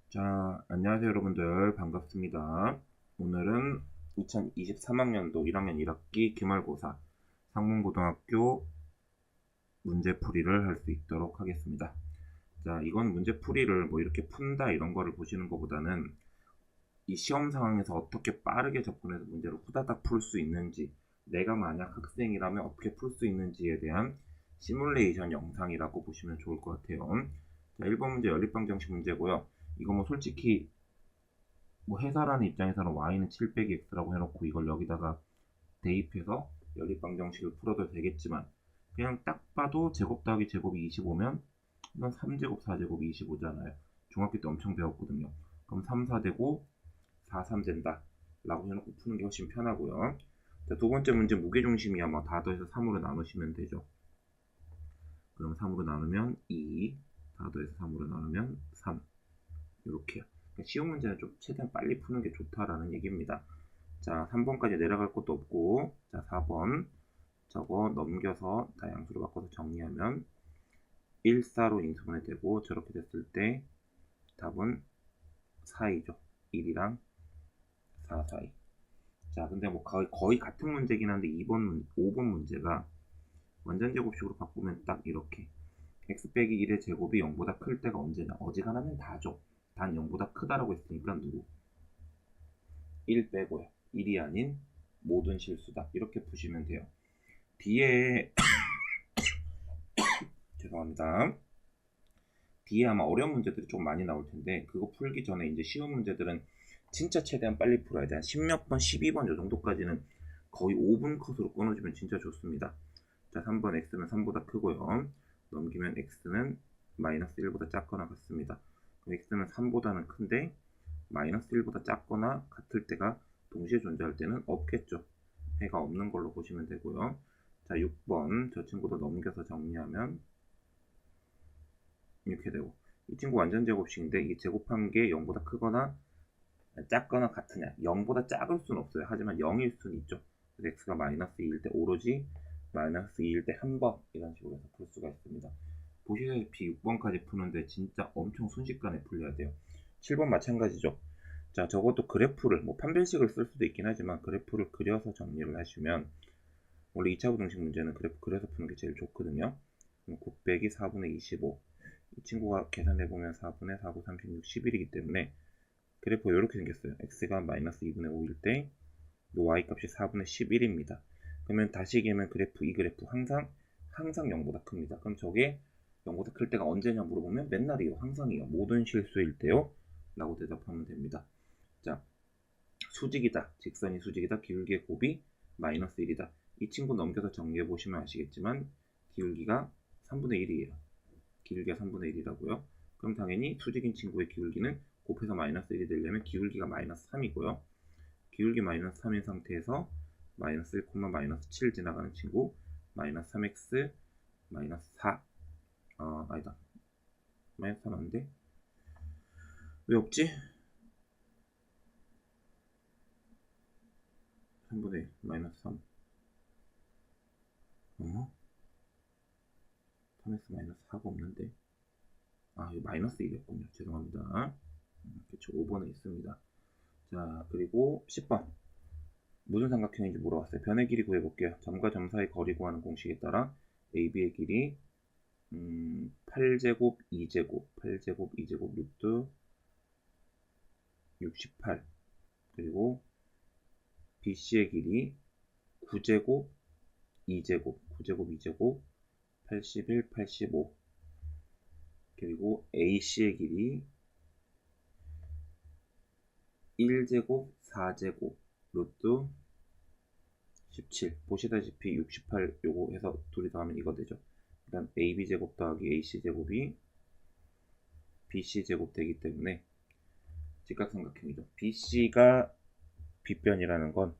자, 안녕하세요 여러분들, 반갑습니다. 오늘은 2023학년도 1학년 1학기 기말고사 상문고등학교 문제풀이를 할 수 있도록 하겠습니다. 자, 이건 문제풀이를 뭐 이렇게 푼다 이런 거를 보시는 것보다는 이 시험 상황에서 어떻게 빠르게 접근해서 문제를 후다닥 풀 수 있는지, 내가 만약 학생이라면 어떻게 풀 수 있는지에 대한 시뮬레이션 영상이라고 보시면 좋을 것 같아요. 자, 1번 문제 연립방정식 문제고요. 이거 뭐 솔직히 뭐 해설하는 입장에서는 y는 7 빼기 x라고 해놓고 이걸 여기다가 대입해서 연립방정식을 풀어도 되겠지만, 그냥 딱 봐도 제곱 더하기 제곱이 25면 이건 3제곱 4제곱이 25잖아요. 중학교 때 엄청 배웠거든요. 그럼 3, 4되고 4, 3 된다 라고 해놓고 푸는 게 훨씬 편하고요. 자, 두 번째 문제 무게중심이 아마 다 더해서 3으로 나누시면 되죠. 그럼 3으로 나누면 2, 다 더해서 3으로 나누면 3, 이렇게요. 쉬운 문제는 좀 최대한 빨리 푸는 게 좋다라는 얘기입니다. 자, 3번까지 내려갈 것도 없고, 자, 4번 저거 넘겨서 다양수로 바꿔서 정리하면 1, 4로 인수분해 되고, 저렇게 됐을 때 답은 4이죠. 1이랑 4 사이. 자, 근데 뭐 거의 같은 문제긴 한데 5번 문제가 완전제곱식으로 바꾸면 딱 이렇게 x 빼기 1의 제곱이 0보다 클 때가 언제나, 어지간하면 다죠. 단 0보다 크다라고 했으니까 누구? 1 빼고요. 1이 아닌 모든 실수다. 이렇게 푸시면 돼요. 뒤에 죄송합니다. 뒤에 아마 어려운 문제들이 좀 많이 나올 텐데, 그거 풀기 전에 이제 쉬운 문제들은 진짜 최대한 빨리 풀어야 돼. 한 10몇 번, 12번 요 정도까지는 거의 5분 컷으로 끊어주면 진짜 좋습니다. 자, 3번 x는 3보다 크고요. 넘기면 x는 마이너스 1보다 작거나 같습니다. 그럼 x는 3보다는 큰데 마이너스 1보다 작거나 같을 때가 동시에 존재할 때는 없겠죠. 해가 없는 걸로 보시면 되고요. 자, 6번 저 친구도 넘겨서 정리하면 이렇게 되고, 이 친구 완전 제곱식인데 이 제곱한 게 0보다 크거나 작거나 같으냐, 0보다 작을 수는 없어요. 하지만 0일 수는 있죠. 그래서 x가 마이너스 2일 때 오로지 마이너스 2일 때 한 번, 이런 식으로 해서 풀 수가 있습니다. 보시다시피 6번까지 푸는데 진짜 엄청 순식간에 풀려야 돼요. 7번 마찬가지죠. 자, 적어도 그래프를, 뭐 판별식을 쓸 수도 있긴 하지만 그래프를 그려서 정리를 하시면, 원래 2차 부등식 문제는 그래프 그려서 푸는 게 제일 좋거든요. 9 빼기 4분의 25, 이 친구가 계산해보면 4분의 4, 9, 36, 11이기 때문에 그래프가 이렇게 생겼어요. x가 마이너스 2분의 5일 때 y 값이 4분의 11입니다. 그러면 다시 얘기하면 이 그래프 항상 0보다 큽니다. 그럼 저게 0보다 클 때가 언제냐 물어보면 맨날이요, 항상이요, 모든 실수일 때요 라고 대답하면 됩니다. 자, 수직이다, 직선이 수직이다, 기울기의 곱이 마이너스 1이다. 이 친구 넘겨서 정리해 보시면 아시겠지만 기울기가 3분의 1이에요. 기울기가 3분의 1이라고요. 그럼 당연히 수직인 친구의 기울기는 곱해서 마이너스 1이 되려면 기울기가 마이너스 3이고요. 기울기 마이너스 3인 상태에서 마이너스 1, 마이너스 7 지나가는 친구 마이너스 3x 마이너스 4, 아니다, 마이너스 3 안돼? 왜 없지? 3분의 1 마이너스 3, 3x 마이너스 4가 없는데, 이거 마이너스 1이었군요. 죄송합니다. 그쵸, 5번에 있습니다. 자, 그리고 10번 무슨 삼각형인지 물어봤어요. 변의 길이 구해볼게요. 점과 점 사이 거리 구하는 공식에 따라 AB의 길이 8제곱 2제곱 8제곱 2제곱 루트 68, 그리고 BC의 길이 9제곱 2제곱 9제곱 2제곱 81, 85, 그리고 AC의 길이 1제곱 4제곱 루트 17. 보시다시피 68 요거 해서 둘이 더하면 이거 되죠. 일단 AB제곱 더하기 AC제곱이 BC제곱 되기 때문에 직각삼각형이죠. BC가 빗변이라는 건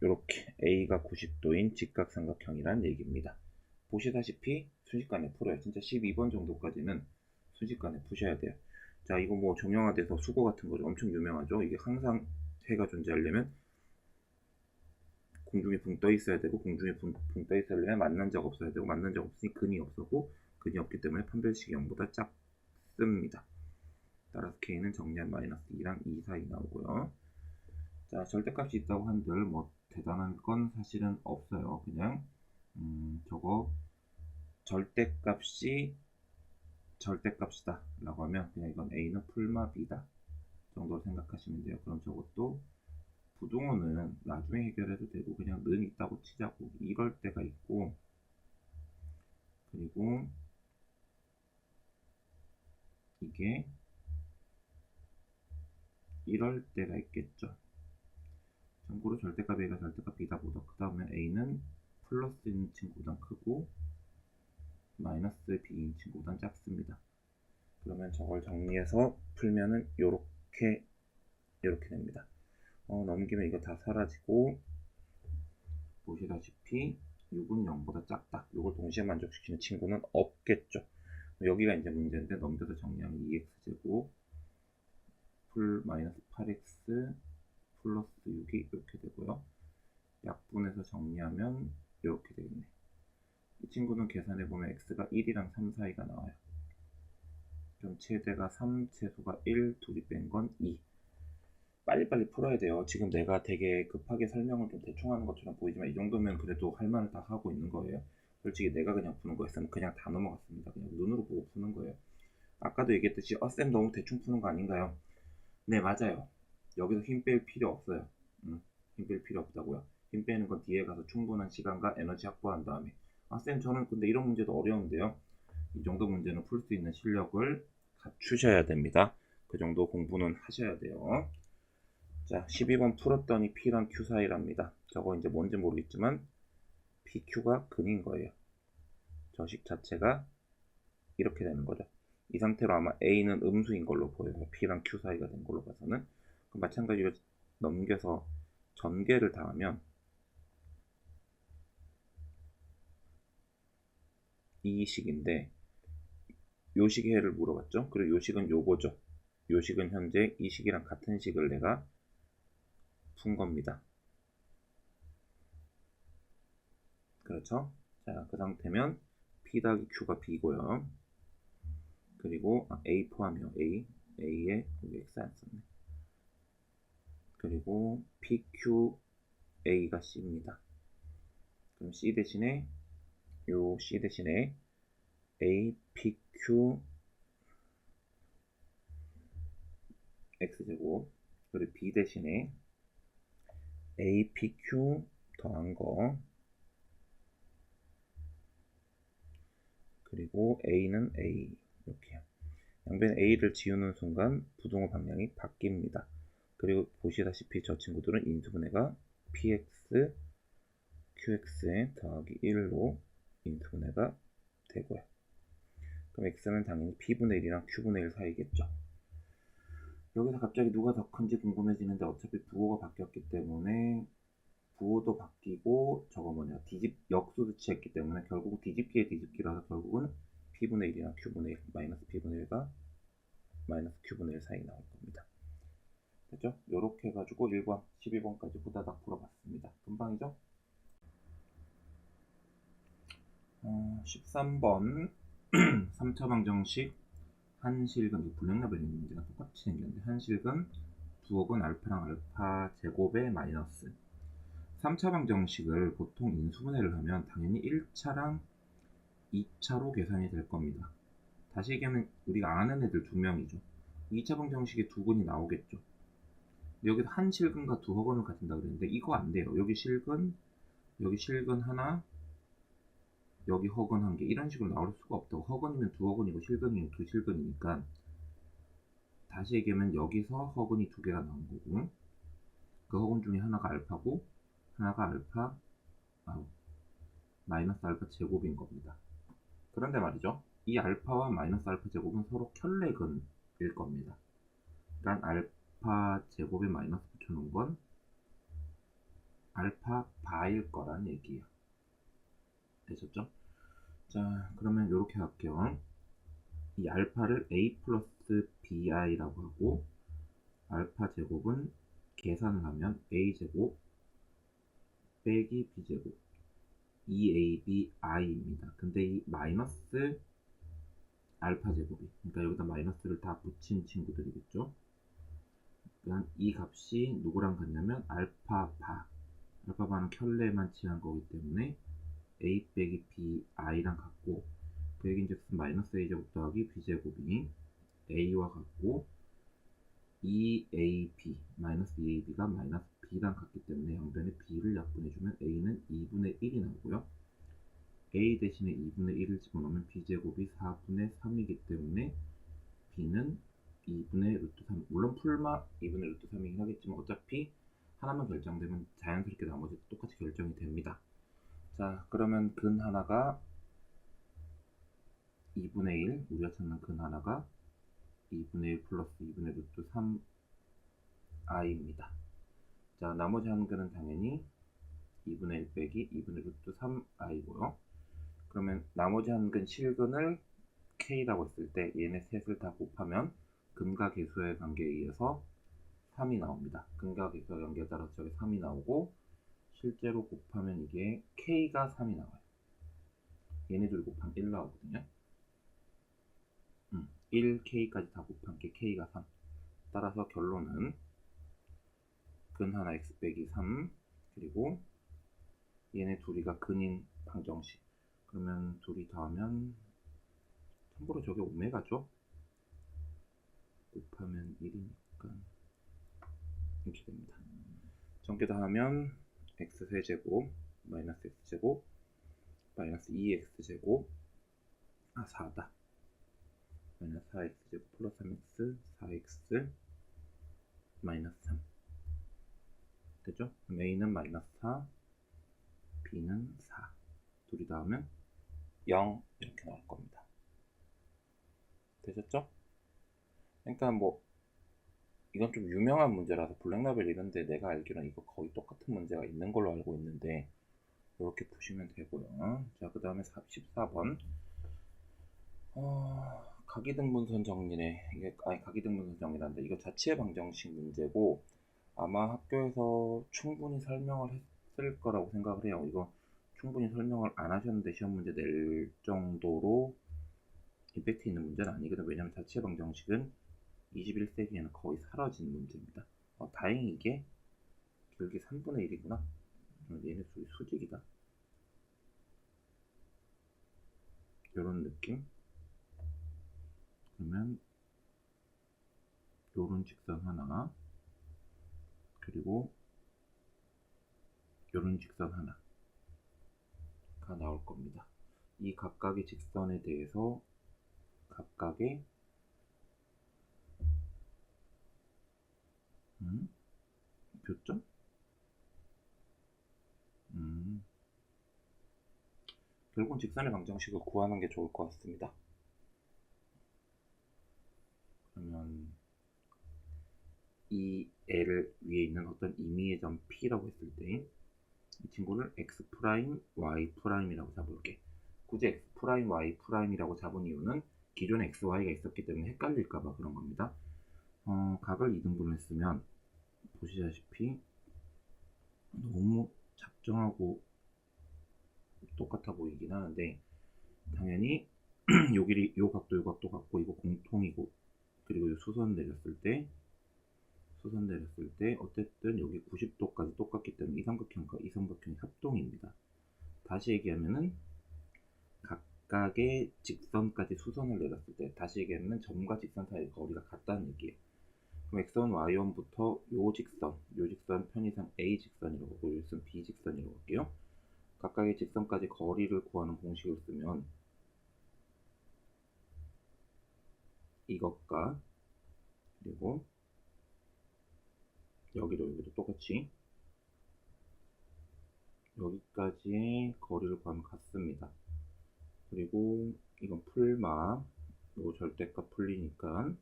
이렇게 A가 90도인 직각삼각형이란 얘기입니다. 보시다시피 순식간에 풀어요. 진짜 12번 정도까지는 순식간에 푸셔야 돼요. 자, 이거 뭐 정형화돼서 수거 같은 거죠. 엄청 유명하죠. 이게 항상 해가 존재하려면 공중에 붕 떠 있어야 되고, 공중에 붕 떠 있으려면 만난 적 없어야 되고, 만난 적 없으니 근이 없었고, 근이 없기 때문에 판별식이 0보다 작습니다. 따라서 K는 정리한 마이너스 2랑 2 사이 나오고요. 자, 절대값이 있다고 한들 뭐 대단한 건 사실은 없어요. 그냥 저거 절대값이 절대값이다 라고 하면 그냥 이건 A는 풀마 B다 정도로 생각하시면 돼요. 그럼 저것도 부등호는 나중에 해결해도 되고 그냥 는 있다고 치자고. 이럴 때가 있고, 그리고 이게 이럴 때가 있겠죠. 참고로 절대값 A가 절대값 B다 보다 그 다음에 A는 플러스인 친구보다 크고 마이너스 B인 친구보다 작습니다. 그러면 저걸 정리해서 풀면은 요렇게 됩니다. 넘기면 이거 다 사라지고, 보시다시피 6은 0보다 작다. 이걸 동시에 만족시키는 친구는 없겠죠. 여기가 이제 문제인데 넘겨서 정리하면 2x제곱 풀 마이너스 8x 플러스 6이 이렇게 되고요. 약분해서 정리하면 이렇게 되겠네. 이 친구는 계산해보면 x가 1이랑 3 사이가 나와요. 그럼 최대가 3, 최소가 1, 둘이 뺀 건 2. 빨리빨리 풀어야 돼요. 지금 내가 되게 급하게 설명을 좀 대충 하는 것처럼 보이지만 이 정도면 그래도 할 말을 다 하고 있는 거예요. 솔직히 내가 그냥 푸는 거였으면 그냥 다 넘어갔습니다. 그냥 눈으로 보고 푸는 거예요. 아까도 얘기했듯이 쌤 너무 대충 푸는 거 아닌가요? 네, 맞아요. 여기서 힘 뺄 필요 없어요. 힘 뺄 필요 없다고요. 힘 빼는 건 뒤에 가서 충분한 시간과 에너지 확보한 다음에. 쌤 저는 근데 이런 문제도 어려운데요. 이 정도 문제는 풀 수 있는 실력을 갖추셔야 됩니다. 그 정도 공부는 하셔야 돼요. 자, 12번 풀었더니 P랑 Q 사이랍니다. 저거 이제 뭔지 모르겠지만 PQ가 근인 거예요. 저 식 자체가 이렇게 되는 거죠. 이 상태로 아마 A는 음수인 걸로 보여요. P랑 Q 사이가 된 걸로 봐서는. 그럼 마찬가지로 넘겨서 전개를 당하면 이 식인데, 요 식의 해를 물어봤죠. 그리고 요 식은 요거죠. 요 식은 현재 이 식이랑 같은 식을 내가 푼 겁니다. 그렇죠? 자, 그 상태면 P 더하기 Q가 B고요. 그리고 A 포함이요. A에 여기 X 안 썼네. 그리고 PQ A가 C입니다. 그럼 C 대신에 요 C 대신에 A PQ X제곱, 그리고 B 대신에 A PQ 더한 거, 그리고 A는 A, 이렇게요. 양변 A를 지우는 순간 부등호 방향이 바뀝니다. 그리고 보시다시피 저 친구들은 인수분해가 PX, QX에 더하기 1로 인수분해가 되고요. 그럼 X는 당연히 P분의 1이랑 Q분의 1 사이겠죠. 여기서 갑자기 누가 더 큰지 궁금해지는데 어차피 부호가 바뀌었기 때문에 부호도 바뀌고 저거 뭐냐 역수수치 했기 때문에 결국 뒤집기의 뒤집기라서 결국은 P분의 1이랑 Q분의 1 마이너스 P분의 1과 마이너스 Q분의 1 사이 나올 겁니다. 됐죠? 요렇게 해가지고 1번, 12번까지 후다닥 풀어봤습니다. 금방이죠? 13번 3차 방정식 한실근, 블랙라벨 있는 문제가 똑같이 생겼는데 한실근 부호근 알파랑 알파 제곱의 마이너스. 3차 방정식을 보통 인수분해를 하면 당연히 1차랑 2차로 계산이 될 겁니다. 다시 얘기하면 우리가 아는 애들 두 명이죠. 2차 방정식에 두 근이 나오겠죠. 여기서 한 실근과 두 허근을 가진다 그랬는데 이거 안 돼요. 여기 실근, 여기 실근 하나, 여기 허근 한 개, 이런 식으로 나올 수가 없다고. 허근이면 두 허근이고 실근이면 두 실근이니까, 다시 얘기하면 여기서 허근이 두 개가 나온 거고, 그 허근 중에 하나가 알파고 하나가 알파 마이너스 알파 제곱인 겁니다. 그런데 말이죠, 이 알파와 마이너스 알파 제곱은 서로 켤레근일 겁니다. 그러니까 알파 제곱에 마이너스 붙여놓은 건 알파 바일 거란 얘기예요. 되셨죠? 자, 그러면 이렇게 할게요. 이 알파를 a 플러스 bi라고 하고, 알파 제곱은 계산을 하면 a 제곱 빼기 b제곱 2ab i입니다. 근데 이 마이너스 알파 제곱이, 그러니까 여기다 마이너스를 다 붙인 친구들이겠죠. 그러니까 이 값이 누구랑 같냐면 알파바, 알파바는 켤레만 취한 거기 때문에 a 빼기 b i랑 같고, 그 얘기인즉슨 마이너스 a제곱 더하기 b제곱이 a와 같고 2ab 마이너스 2ab가 마이너스 b랑 같기 때문에 양변에 b를 약분해주면 a는 2분의 1이 나오고요. a 대신에 2분의 1을 집어넣으면 b제곱이 4분의 3이기 때문에 b는 2분의 루트 3, 물론 풀마 2분의 루트 3이긴 하겠지만 어차피 하나만 결정되면 자연스럽게 나머지 똑같이 결정이 됩니다. 자, 그러면 근 하나가 2분의 1, 우리가 찾는 근 하나가 2분의 1 플러스 2분의 루트 3i입니다. 자, 나머지 한 근은 당연히 2분의 1 빼기 2분의 루트 3i고요. 그러면 나머지 한 근 실근을 k라고 했을 때 얘네 셋을 다 곱하면 근과 계수의 관계에 의해서 3이 나옵니다. 근과 계수의 관계에 따라서 저기 3이 나오고, 실제로 곱하면 이게 k가 3이 나와요. 얘네들 곱하면 1 나오거든요. 1k까지 다 곱한 게 k가 3. 따라서 결론은 근 하나 x 빼기 3, 그리고 얘네 둘이가 근인 방정식. 그러면 둘이 더하면, 참고로 저게 오메가죠. 곱하면 1이니까 이렇게 됩니다. 전개 다 하면 x 세제곱 마이너스 x제곱 마이너스 2x제곱 4다. 마이너스 4x제곱 플러스 3x 4x 마이너스 3 되죠? 그럼 a는 마이너스 4, b는 4. 둘이 더하면 0 이렇게 나올 겁니다. 되셨죠? 그러니까 뭐 이건 좀 유명한 문제라서 블랙라벨 이런데 내가 알기로는 이거 거의 똑같은 문제가 있는 걸로 알고 있는데 이렇게 푸시면 되고요. 자, 그 다음에 14번 가기등분선 정리네. 이게 가기등분선 정리란데 이거 자취의 방정식 문제고, 아마 학교에서 충분히 설명을 했을 거라고 생각을 해요. 이거 충분히 설명을 안 하셨는데 시험 문제 낼 정도로 임팩트 있는 문제는 아니거든요. 왜냐면 자취의 방정식은 21세기에는 거의 사라진 문제입니다. 다행히 이게 길게 3분의 1이구나. 얘네 둘이 수직이다. 요런 느낌. 그러면 요런 직선 하나, 그리고 요런 직선 하나가 나올 겁니다. 이 각각의 직선에 대해서 각각의 교점? 결국은 직선의 방정식을 구하는 게 좋을 것 같습니다. 그러면 이 애를 위에 있는 어떤 임의의 점 P라고 했을 때 이 친구를 X 프라임, Y 프라임이라고 잡을게. 굳이 X 프라임, Y 프라임이라고 잡은 이유는 기존에 X, Y가 있었기 때문에 헷갈릴까봐 그런 겁니다. 각을 2등분을 했으면 보시다시피 너무 작정하고 똑같아 보이긴 하는데, 당연히 요 길이, 요 각도 같고 이거 공통이고, 그리고 수선 내렸을 때 어쨌든 여기 90도까지 똑같기 때문에 이 삼각형과 이 삼각형이 합동입니다. 다시 얘기하면은 각각의 직선까지 수선을 내렸을 때, 다시 얘기하면 점과 직선 사이의 거리가 같다는 얘기예요. 그럼 x1, y1부터 요 직선 편의상 a 직선이라고 하고 요 직선 b 직선이라고 할게요. 각각의 직선까지 거리를 구하는 공식을 쓰면 이것과, 그리고 여기도 똑같이 여기까지 거리를 구하면 같습니다. 그리고 이건 풀마, 요 절대값 풀리니까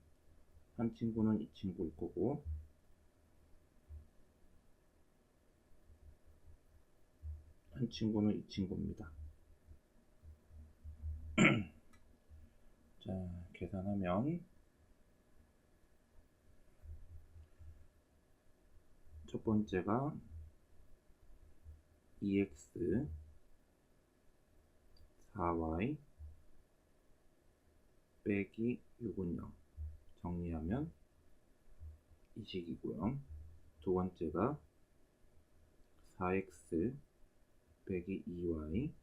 한 친구는 이 친구일 거고, 한 친구는 이 친구입니다. 자, 계산하면 첫 번째가 2x 4y 빼기 6은 0 정리하면 이 식이고요. 두 번째가 4x 빼기 2y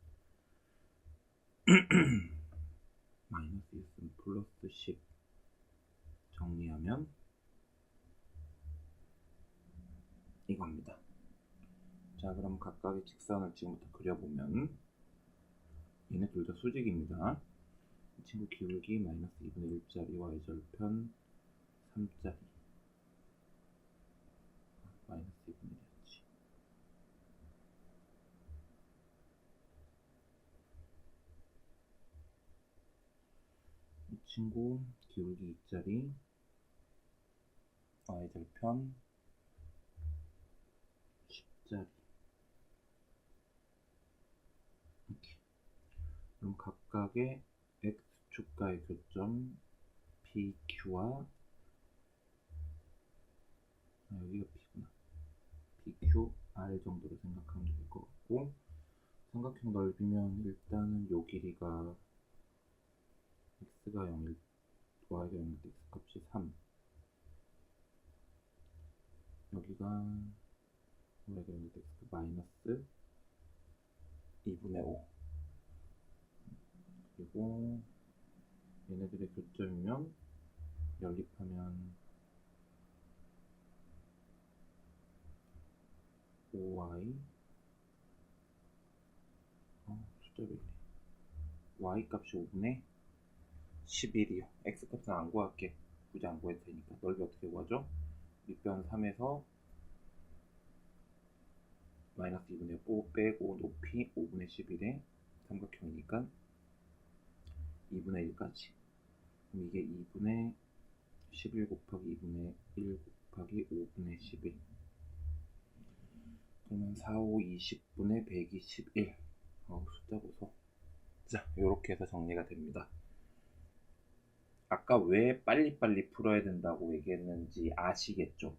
마이너스 2 플러스 10 정리하면 이겁니다. 자, 그럼 각각의 직선을 지금부터 그려보면 얘네 둘 다 수직입니다. 이 친구 기울기 마이너스 2분의 1짜리 y절편 3짜리 마이너스 2분의 1이었지. 이 친구 기울기 2짜리 y절편 10짜리 이렇게. 그럼 각각의 x축과의 교점 PQ와 여기가 P구나. PQ, R 정도로 생각하면 될 것 같고, 삼각형 넓이면 일단은 요 길이가 x가 0일, y가 0일 때 x값이 3 여기가 y가 0일 때 x값 마이너스 2분의 5 그리고 얘네들의 교점이면 연립하면 5y 숫자로 있네. y 값이 5분의 11이요. x 값은 안 구할게. 굳이 안 구해도 되니까. 넓이 어떻게 구하죠? 밑변 3에서 마이너스 2분의 5 빼고 높이 5분의 11의 삼각형이니까 2분의 1까지. 그럼 이게 2분의 11 곱하기 2분의 1 곱하기 5분의 11. 그러면 4, 5, 20분의 121. 숫자 보소. 자, 요렇게 해서 정리가 됩니다. 아까 왜 빨리빨리 풀어야 된다고 얘기했는지 아시겠죠?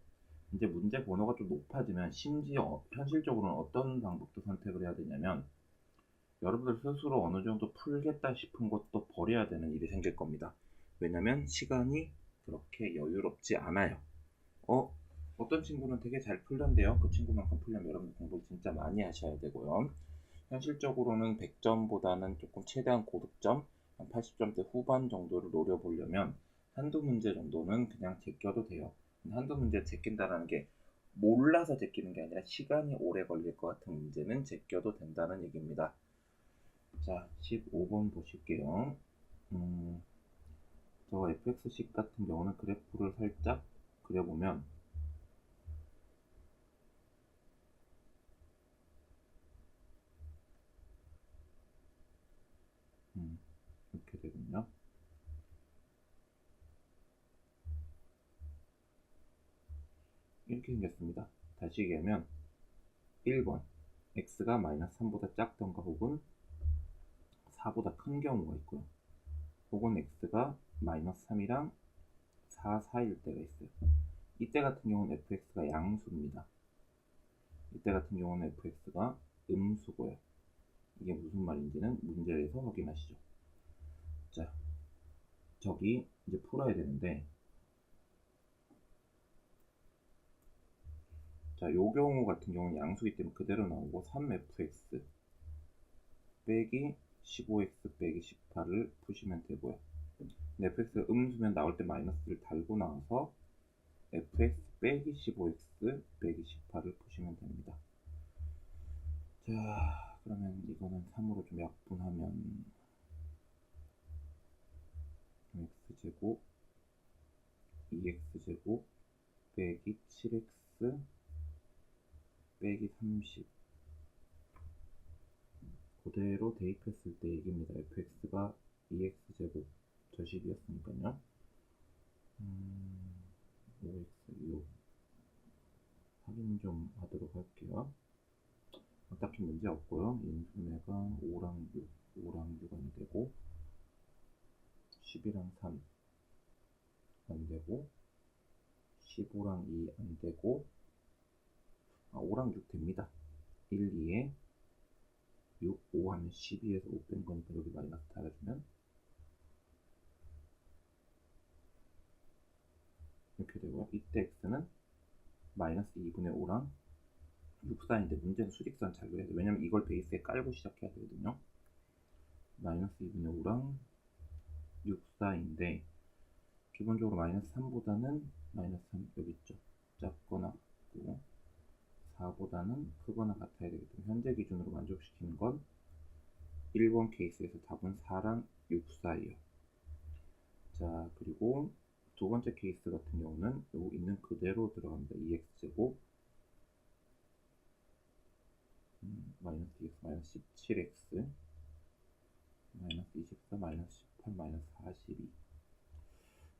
이제 문제 번호가 좀 높아지면 심지어 현실적으로는 어떤 방법도 선택을 해야 되냐면 여러분들 스스로 어느 정도 풀겠다 싶은 것도 버려야 되는 일이 생길 겁니다. 왜냐면 시간이 그렇게 여유롭지 않아요. 어떤 친구는 되게 잘 풀던데요. 그 친구만큼 풀려면 여러분들 공부를 진짜 많이 하셔야 되고요. 현실적으로는 100점보다는 조금 최대한 고득점, 한 80점대 후반 정도를 노려보려면 한두 문제 정도는 그냥 제껴도 돼요. 한두 문제 제낀다는 게 몰라서 제끼는 게 아니라 시간이 오래 걸릴 것 같은 문제는 제껴도 된다는 얘기입니다. 자, 15번 보실게요. 저 fx식 같은 경우는 그래프를 살짝 그려보면 이렇게 되거든요. 이렇게 생겼습니다. 다시 얘기하면 1번 x가 마이너스 3보다 작던가 혹은 4보다 큰 경우가 있고요. 혹은 x가 마이너스 3이랑 4 사이일 때가 있어요. 이때 같은 경우는 fx가 양수입니다. 이때 같은 경우는 fx가 음수고요. 이게 무슨 말인지는 문제에서 확인하시죠. 자, 저기 이제 풀어야 되는데, 자, 요 경우 같은 경우는 양수이기 때문에 그대로 나오고 3fx 빼기 15x 빼기 18을 푸시면 되고요. 근데 fx가 음수면 나올 때 마이너스를 달고 나와서 fx 빼기 15x 빼기 18을 푸시면 됩니다. 자, 그러면 이거는 3으로 좀 약분하면 x제곱 2x제곱 빼기 7x 빼기 30 그대로 대입했을 때 얘기입니다. fx가 2x제곱 저식이었으니까요. 5x 6 확인 좀 하도록 할게요. 딱히 문제 없고요. 인수매가 5랑 6, 5랑 6 안 되고 10이랑 3 안 되고 15랑 2 안 되고 5랑 6 됩니다. 1, 2에 6, 5 하면 12에서 5 뺀 거니까 여기 마이너스 달아주면 이렇게 되고요. 이때 x는 마이너스 2분의 5랑 6사인데 문제는 수직선 잘 그려야 돼. 왜냐면 이걸 베이스에 깔고 시작해야 되거든요. 마이너스 2분의 5랑 6사인데 기본적으로 마이너스 3보다는 마이너스 3 여기 있죠. 작거나 같고 4보다는 크거나 같아야 되기 때문에 현재 기준으로 만족시키는 건 1번 케이스에서 답은 4랑 6 사이에요. 자, 그리고 두 번째 케이스 같은 경우는 요거 있는 그대로 들어갑니다. 2x제곱 마이너스 2x 마이너스 17x 마이너스 24 마이너스 18 마이너스 42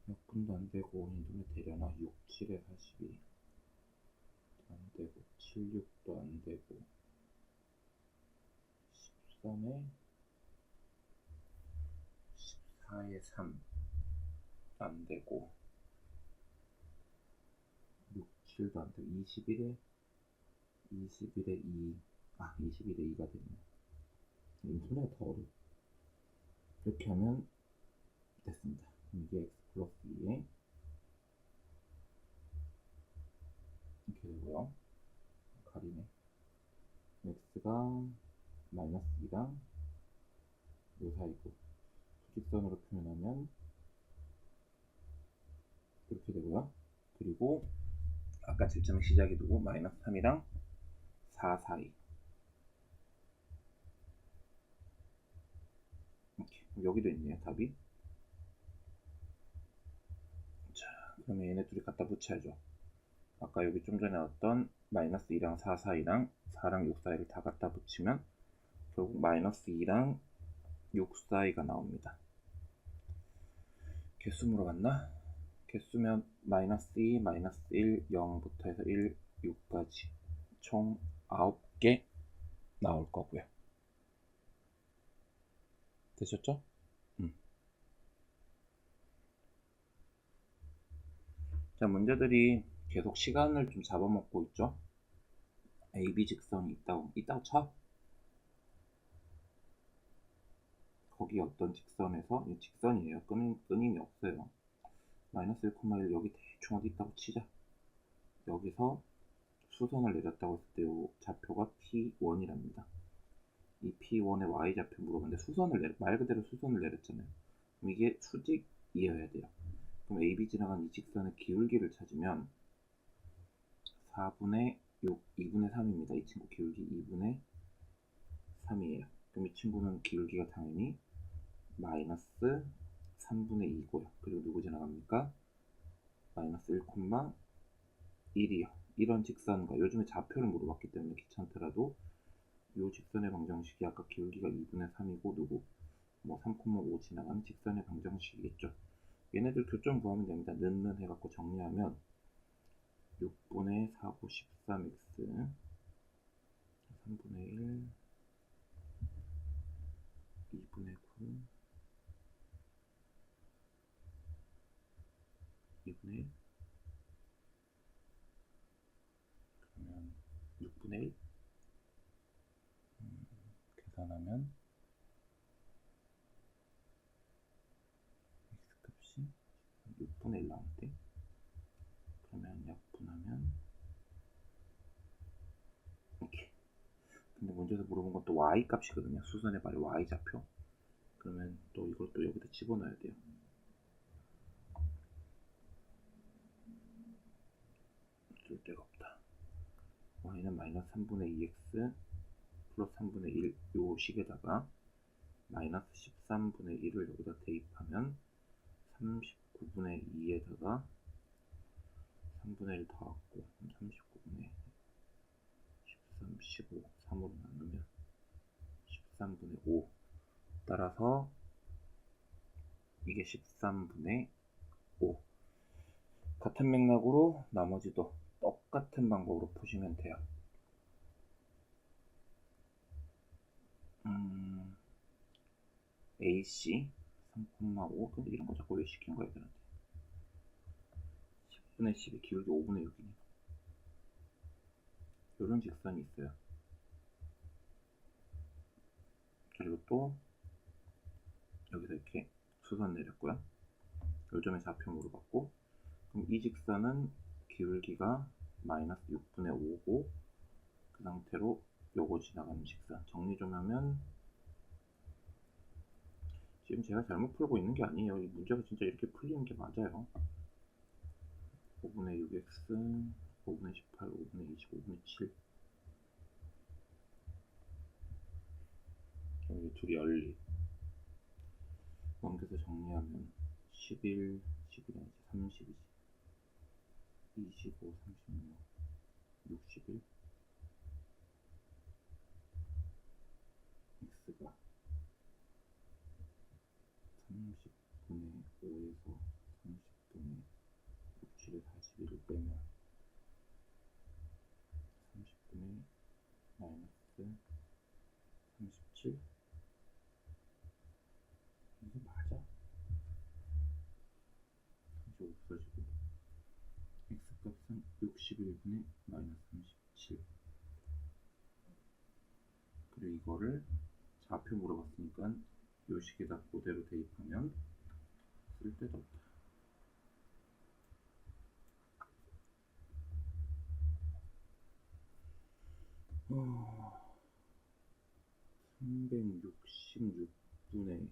역분도 안되고 인분에 되려나 6, 7에 42 안되고 7, 6도 안되고 13에 14에 3 안되고 6, 7도 안되고 21에 2 21에 2가 되네요. 인수가 더 어려워. 이렇게 하면 됐습니다. 이게 x 플러스 2에 이렇게 되고요. 가리네. x가 마이너스 2랑 요 사이고 수직선으로 표현하면 이렇게 되고요. 그리고 아까 질점의 시작이 두고 마이너스 3이랑 4 사이 이렇게. 여기도 있네요. 답이. 자, 그러면 얘네 둘이 갖다 붙여야죠. 아까 여기 좀 전에 나왔던 마이너스 2랑 4 사이랑 4랑 6 사이를 다 갖다 붙이면 결국 마이너스 2랑 6 사이가 나옵니다. 개수 물어봤나? 개수면 마이너스 2, 마이너스 1, 0부터 해서 1, 6까지 총 9개 나올 거고요. 되셨죠? 자, 문제들이 계속 시간을 좀 잡아먹고 있죠. AB 직선이 있다고 쳐? 거기 어떤 직선에서 이 직선이에요. 끊임이 없어요. 마이너스 1,1 여기 대충 어디 있다고 치자. 여기서 수선을 내렸다고 했을 때 이 좌표가 P1이랍니다. 이 P1의 Y좌표 물어봤는데 말 그대로 수선을 내렸잖아요. 그럼 이게 수직이어야 돼요. 그럼 AB 지나간 이 직선의 기울기를 찾으면 4분의 6, 2분의 3입니다. 이 친구 기울기 2분의 3이에요. 그럼 이 친구는 기울기가 당연히 마이너스 3분의 2고요. 그리고 누구 지나갑니까? 마이너스 1,1이요. 이런 직선과 요즘에 좌표를 물어봤기 때문에 귀찮더라도 이 직선의 방정식이 아까 기울기가 2분의 3이고 누구? 뭐 3,5 지나가는 직선의 방정식이겠죠. 얘네들 교점 구하면 됩니다. 는는 해갖고 정리하면 6분의 4고 13x 3분의 1 2분의 9 2분의 1 그러면 6분의 1 계산하면 x값이 6분의 1 나오는데 그러면 약분하면 이렇게. 근데 문제에서 물어본 것도 y 값이거든요. 수선의 발의 y 좌표. 그러면 또 이것도 여기다 집어넣어야 돼요. 쓸 데가 없다. y는 마이너스 3분의 2x 플러스 3분의 1 요 식에다가 마이너스 13분의 1을 여기다 대입하면 39분의 2에다가 3분의 1 더하고 39분의 13, 15, 3으로 나누면 13분의 5 따라서 이게 13분의 5 같은 맥락으로 나머지도 똑같은 방법으로 푸시면 돼요. AC 3,5 근데 이런 거 자꾸 왜 시킨 거야 얘들한테. 10분의 12 기울기 5분의 6이네. 이런 직선이 있어요. 그리고 또 여기서 이렇게 수선 내렸고요. 요점의 좌표 물어봤고, 그럼 이 직선은 기울기가 마이너스 6분의 5고 그 상태로 요거 지나가는 직선 정리 좀 하면, 지금 제가 잘못 풀고 있는 게 아니에요. 이 문제가 진짜 이렇게 풀리는 게 맞아요. 5분의 6x, 5분의 18, 5분의 20, 5분의 7. 여기 둘이 열리. 넘겨서 정리하면 11, 11이 아니지, 30이지. 25, 36, 61. x가 30분의 5에서 30분의 67에 41을 빼면 30분의 마이너스 37. 이게 맞아? 35 없어지고 x값은 61분의 마이너스 37. 그리고 이거를 좌표 물어봤으니까 요 식에다 그대로 대입하면 쓸데도 없다. 366분의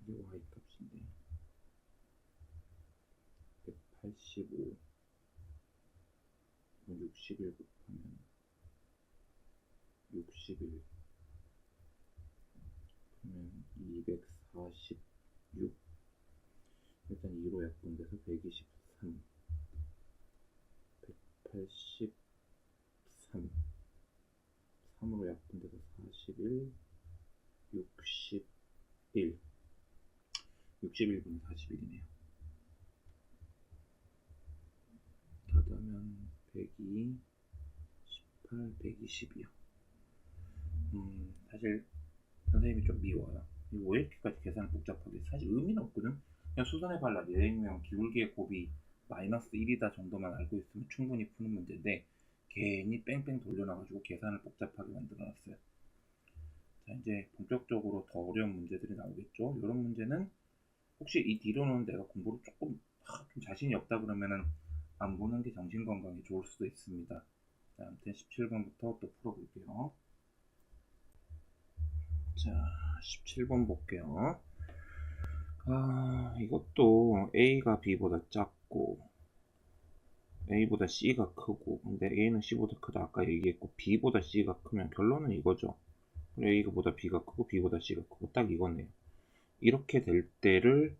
이게 y 값인데 185 61 곱하면 61 그러면 246. 일단 2로 약분돼서 123 183 3으로 약분돼서 41 61 61분의 41이네요. 더하면 102 18 120이요. 사실 선생님이 좀 미워요. 왜 이렇게까지 계산을 복잡하게, 사실 의미는 없거든. 그냥 수선의 발락 예행명 기울기의 곱이 마이너스 1이다 정도만 알고 있으면 충분히 푸는 문제인데 괜히 뺑뺑 돌려놔가지고 계산을 복잡하게 만들어놨어요. 자, 이제 본격적으로 더 어려운 문제들이 나오겠죠. 이런 문제는 혹시 이 뒤로는 내가 공부를 조금 좀 자신이 없다 그러면은 안 보는 게 정신건강에 좋을 수도 있습니다. 자, 아무튼 17번부터 또 풀어볼게요. 자, 17번 볼게요. 이것도 A가 B보다 작고 A보다 C가 크고, 근데 A는 C보다 크다 아까 얘기했고 B보다 C가 크면 결론은 이거죠. A보다 B가 크고 B보다 C가 크고 딱 이거네요. 이렇게 될 때를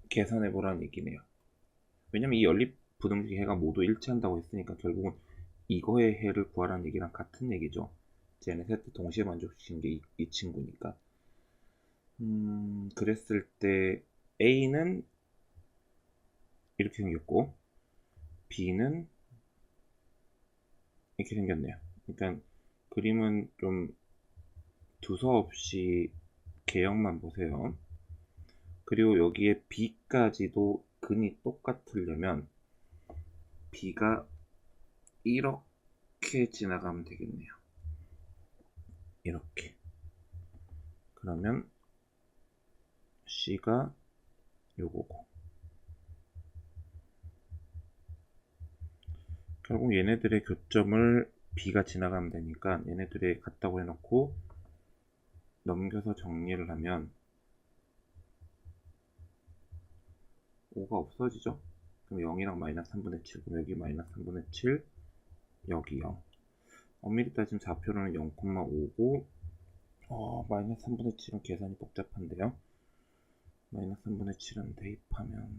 계산해 보라는 얘기네요. 왜냐면 이 연립 부등식 해가 모두 일치한다고 했으니까 결국은 이거의 해를 구하라는 얘기랑 같은 얘기죠. 쟤네 셋 동시에 만족시키는 게 이 친구니까. 그랬을 때 A는 이렇게 생겼고 B는 이렇게 생겼네요. 그러니까 그림은 좀 두서없이 개형만 보세요. 그리고 여기에 B까지도 근이 똑같으려면 B가 이렇게 지나가면 되겠네요. 이렇게. 그러면 C가 요거고. 결국 얘네들의 교점을 B가 지나가면 되니까 얘네들이 같다고 해놓고 넘겨서 정리를 하면 5가 없어지죠. 그럼 0이랑 마이너스 3분의 7, 그럼 여기 마이너스 3분의 7, 여기 0. 엄밀히 따지면 좌표로는 0,5고 마이너스 3분의 7은 계산이 복잡한데요. 마이너스 3분의 7은 대입하면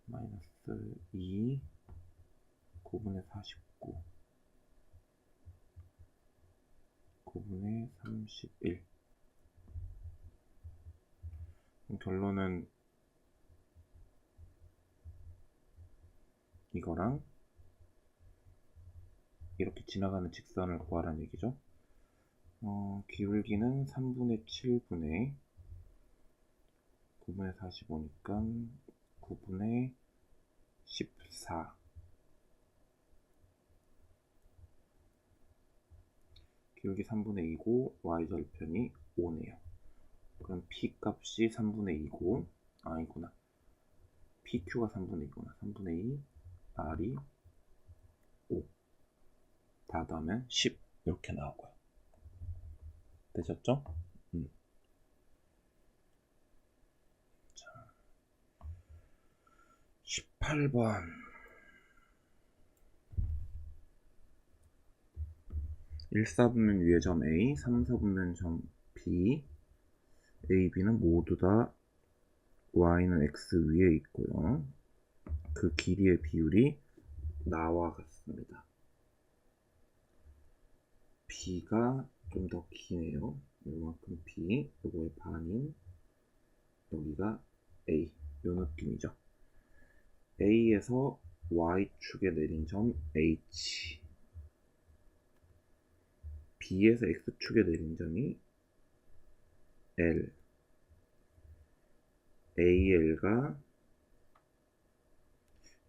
마이너스 2 9분의 49 9분의 31. 결론은 이거랑 이렇게 지나가는 직선을 구하라는 얘기죠. 기울기는 3분의 7분의 9분의 45니까 9분의 14. 기울기 3분의 2고 y절편이 5네요. 그럼 p 값이 3분의 2고 아니구나. pq가 3분의 2구나. 3분의 2 r이 5 다 더하면 10 이렇게 나오고요. 되셨죠? 자, 18번 1사분면 위의 점 A, 3사분면 점 B, A, B는 모두 다 Y는 X 위에 있고요. 그 길이의 비율이 나와 같습니다. B가 좀 더 기네요. 이만큼 B, 요거의 반인 여기가 A, 요 느낌이죠. A에서 Y축에 내린 점 H, B에서 X축에 내린 점이 L, AL가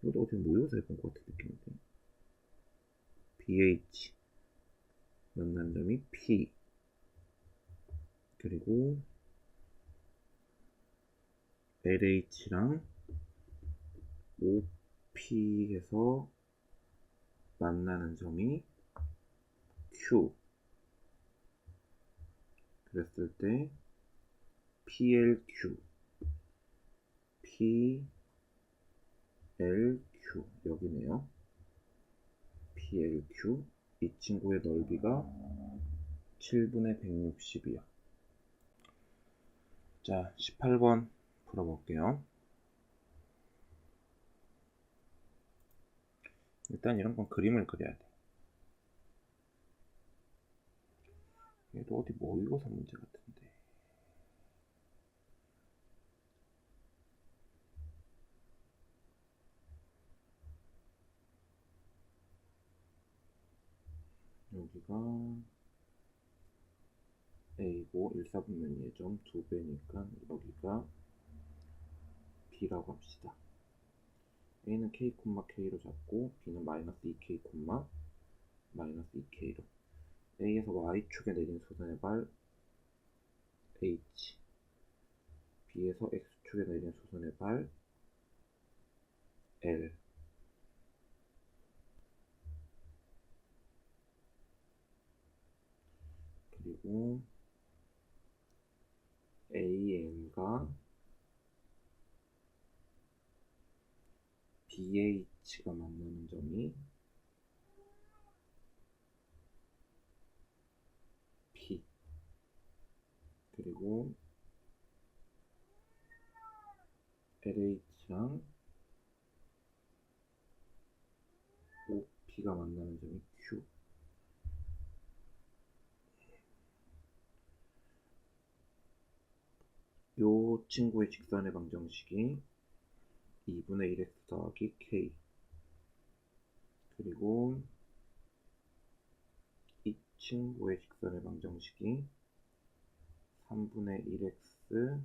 이것도 어떻게 모여서 해본 것 같은 느낌인데 BH 만난 점이 P, 그리고 LH랑 OP에서 만나는 점이 Q, 그랬을 때 PLQ, PLQ 여기네요. PLQ, 이 친구의 넓이가 7분의 160이요. 자, 18번 풀어볼게요. 일단 이런 건 그림을 그려야 돼. 얘도 어디 모의고사 문제 같은데. 여기가 A고 1사분면 예점 2배니까 여기가 B라고 합시다. A는 K, K로 잡고 B는 마이너스 2K, 마이너스 2K로 A에서 Y축에 내린 소선의 발 H, B에서 X축에 내린 소선의 발 L, 그리고 AL과 BH가 만나는 점이 P, 그리고 LH랑 OP가 만나는 점이 Q. 요 친구의 직선의 방정식이 2분의 1x 더하기 k, 그리고 이 친구의 직선의 방정식이 3분의 1x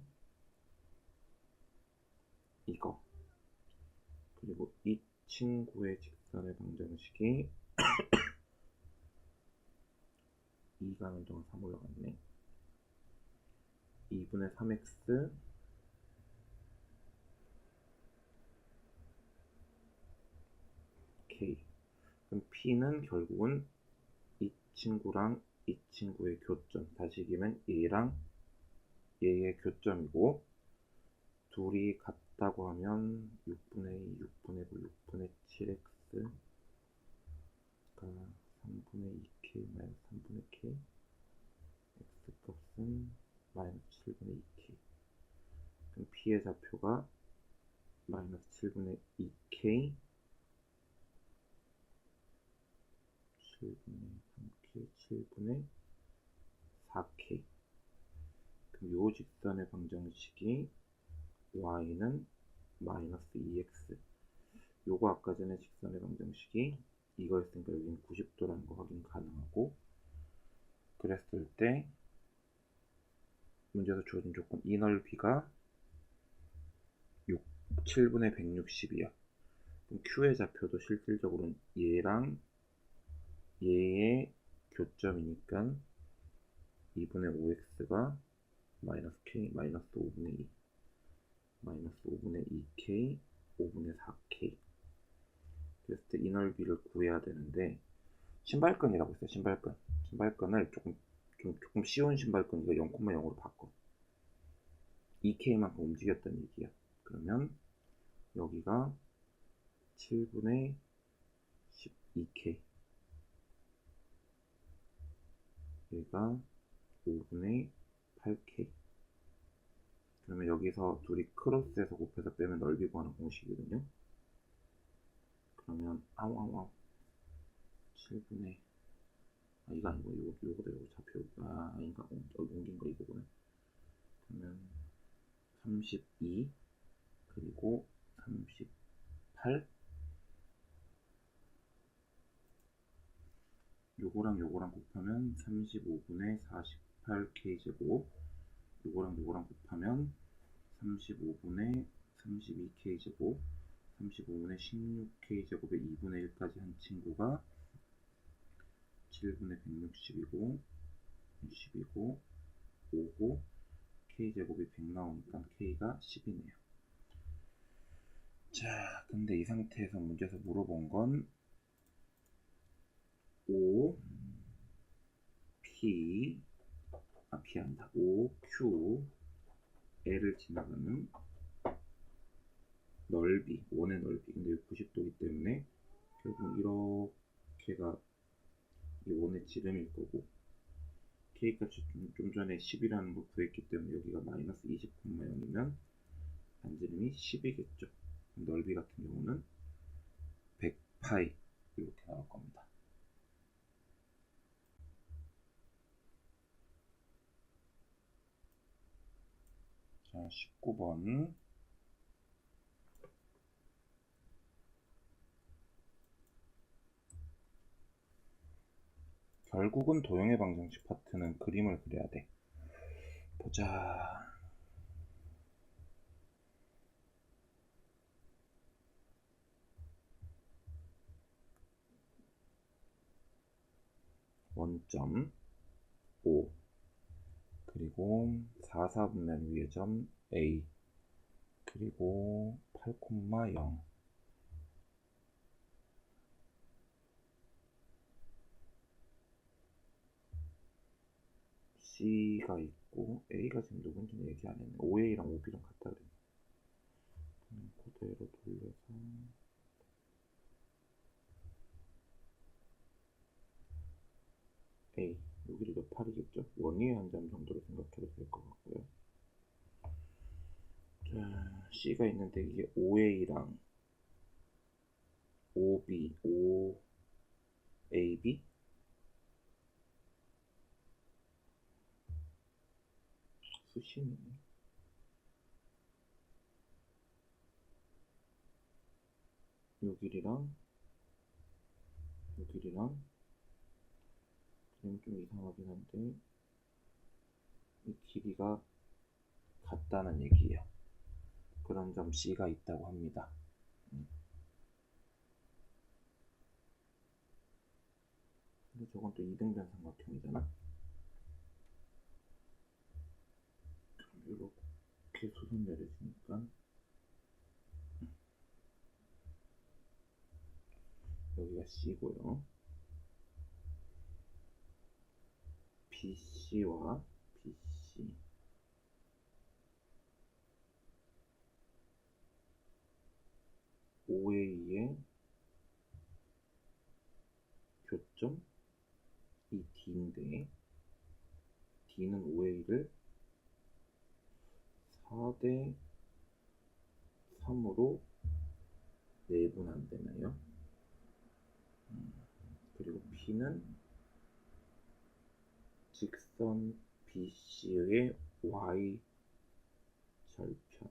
이거, 그리고 이 친구의 직선의 방정식이 2 가는 동안 3 올라갔네. 2분의 3x k. 그럼 P는 결국은 이 친구랑 이 친구의 교점, 다시 얘기하면 얘랑 얘의 교점이고, 둘이 같다고 하면 6분의 2, 6분의 9, 6분의 7x가 3분의 2k 마이너스 3분의 k, x값은 마이너스 7분의 2k. 그럼 P의 좌표가 마이너스 7분의 2k, 7분의 3k, 7분의 4k. 그럼 요 직선의 방정식이 y는 마이너스 2x. 요거 아까 전에 직선의 방정식이 이거였으니까 여기는 90도라는 거 확인 가능하고, 그랬을 때 문제에서 주어진 조건 이 넓이가 7분의 160이야. 그럼 Q의 좌표도 실질적으로는 얘랑 얘의 교점이니까 2분의 5x가 마이너스 k, 마이너스 5분의 2, 마이너스 5분의 2k, 5분의 4k. 그랬을 때 이 넓이를 구해야 되는데, 신발끈이라고 했어요. 신발끈. 신발끈을 조금 쉬운 신발끈, 이거 0,0으로 바꿔. 2k만큼 움직였다는 얘기야. 그러면 여기가 7분의 12k, 여기가 5분의 8k. 그러면 여기서 둘이 크로스해서 곱해서 빼면 넓이 구하는 공식이거든요. 그러면 7분의, 이거 아니고 요거다. 요거 좌표, 아닌가? 옮긴 거 이거구나. 그러면 32 그리고 38, 요거랑 곱하면 35분의 48k 제곱, 요거랑 곱하면 35분의 32k 제곱, 35분의 16k 제곱의 2분의 1까지 한 친구가 7분의 160이고 10이고 5고, k 제곱이 100 나오니까 k가 10이네요. 자, 근데 이 상태에서 문제에서 물어본 건 O, P, P 아니다. O, Q, L을 지나가는 넓이, 원의 넓이. 근데 여기 90도이기 때문에 결국 이렇게가 이 원의 지름일 거고, K값이 좀 전에 10이라는 걸 구했기 때문에 여기가 마이너스 20,0이면 반지름이 10이겠죠. 넓이 같은 경우는 100파이 이렇게 나올 겁니다. 자, 19번. 결국은 도형의 방정식 파트는 그림을 그려야 돼. 보자. 원점 O, 그리고 4, 4분면 위의 점 A, 그리고 8,0, C가 있고, A가 지금 누군지 얘기 안 했네. OA랑 OB랑 같다 그랬네. 그대로 돌려서 A, 여기를 몇 8이겠죠? 원위의 한 점 정도로 생각해도 될 것 같고요. 자, C가 있는데 이게 OA랑 OB, OAB? 수식이네. 요 길이랑 그림 좀 이상하긴 한데 이 길이가 같다는 얘기예요. 그런 점 C가 있다고 합니다. 근데 저건 또 이등변 삼각형이잖아. 그럼 이렇게 수선 내려주니까 여기가 C고요. BC와 BC, OA의 교점, 이 D인데 D는 OA를 4대 3으로 내분한되나요? 그리고 P는 직선 BC의 Y 절편,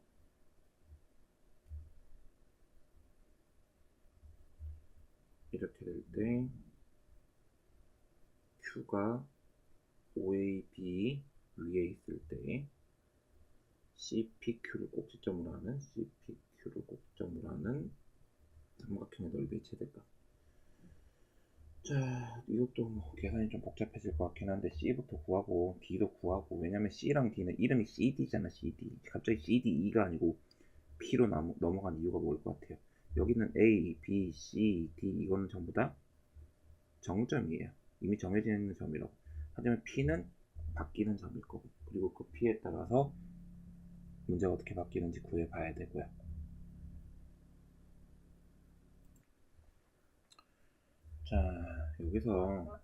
이렇게 될 때 Q가 OAB 위에 있을 때 CPQ를 꼭지점으로 하는 삼각형의 넓이의 최대값. 자, 이것도 뭐 계산이 좀 복잡해질 것 같긴 한데 C부터 구하고 D도 구하고, 왜냐면 C랑 D는 이름이 CD잖아. CD 갑자기 CDE가 아니고 P로 넘어간 이유가 뭘 것 같아요? 여기는 A, B, C, D 이거는 전부 다 정점이에요. 이미 정해져 있는 점이라고. 하지만 P는 바뀌는 점일 거고, 그리고 그 P에 따라서 문제가 어떻게 바뀌는지 구해봐야 되고요. 자, 여기서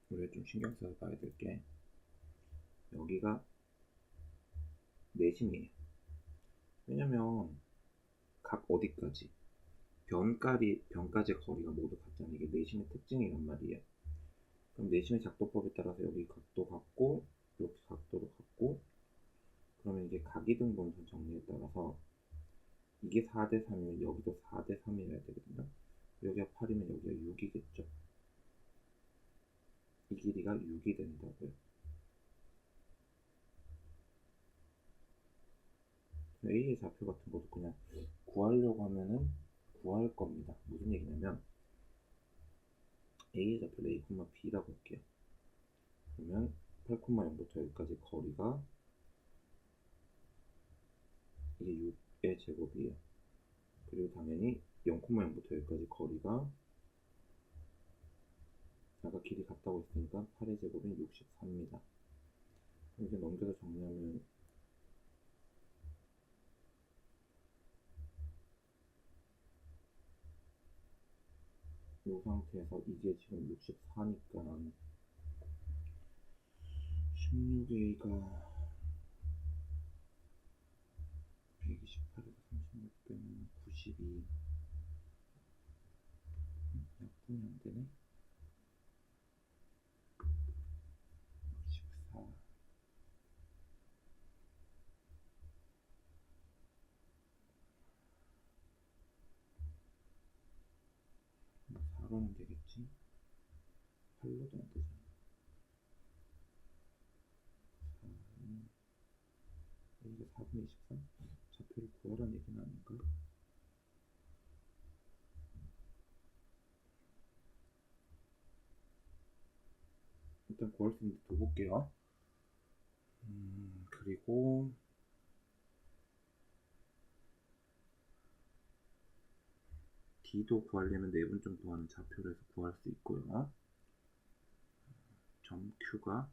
우리가 좀 신경 써서 봐야 될 게, 여기가 내심이에요. 왜냐면 각 어디까지 변까지의 거리가 모두 같잖아요. 이게 내심의 특징이란 말이에요. 그럼 내심의 작도법에 따라서 여기 각도 같고 이렇게 각도도 같고, 그러면 이게 각이등분선 정리에 따라서 이게 4대 3이면 여기도 4대 3이어야 되거든요. 여기가 8이면 여기가 6이겠죠. 이 길이가 6이 된다고요. A의 좌표 같은 것도 그냥 구하려고 하면은 구할 겁니다. 무슨 얘기냐면 A의 좌표를 A, B라고 할게요. 그러면 8,0부터 여기까지 거리가 이게 6의 제곱이에요. 그리고 당연히 0,0부터 여기까지 거리가 아까 길이 같다고 했으니까 8의 제곱은 64입니다. 이제 넘겨서 정리하면 이 상태에서 이게 지금 64니까 16A가 128에서 36 빼면 92. 약분이 안 되네. 64. 4로는 되겠지? 8로도 안 되잖아. 4는 이게 4분의 23? 좌표를 구하라는 얘기는 아닌가? 일단 구할 수 있는데 더 볼게요. 그리고 D도 구하려면 4분 정도 하는 좌표를 해서 구할 수 있고요. 점 Q가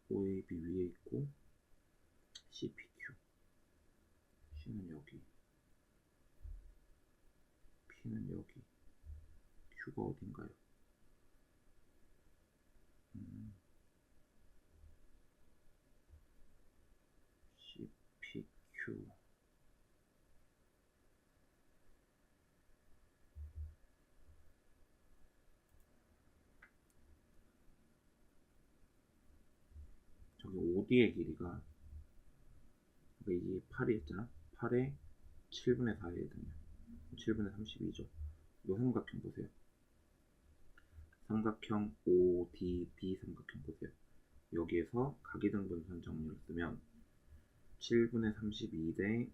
OAB 위에 있고 CPQ, C는 여기, P는 여기, Q가 어딘가요? CPQ. 저기 OD의 길이가, 이게 8이었잖아. 8에 7분의 4에 해당해요. 7분의 32죠. 이 삼각형 보세요. 삼각형 ODB 삼각형 보세요. 여기에서 각이등분선 정리를 쓰면 7분의 32 대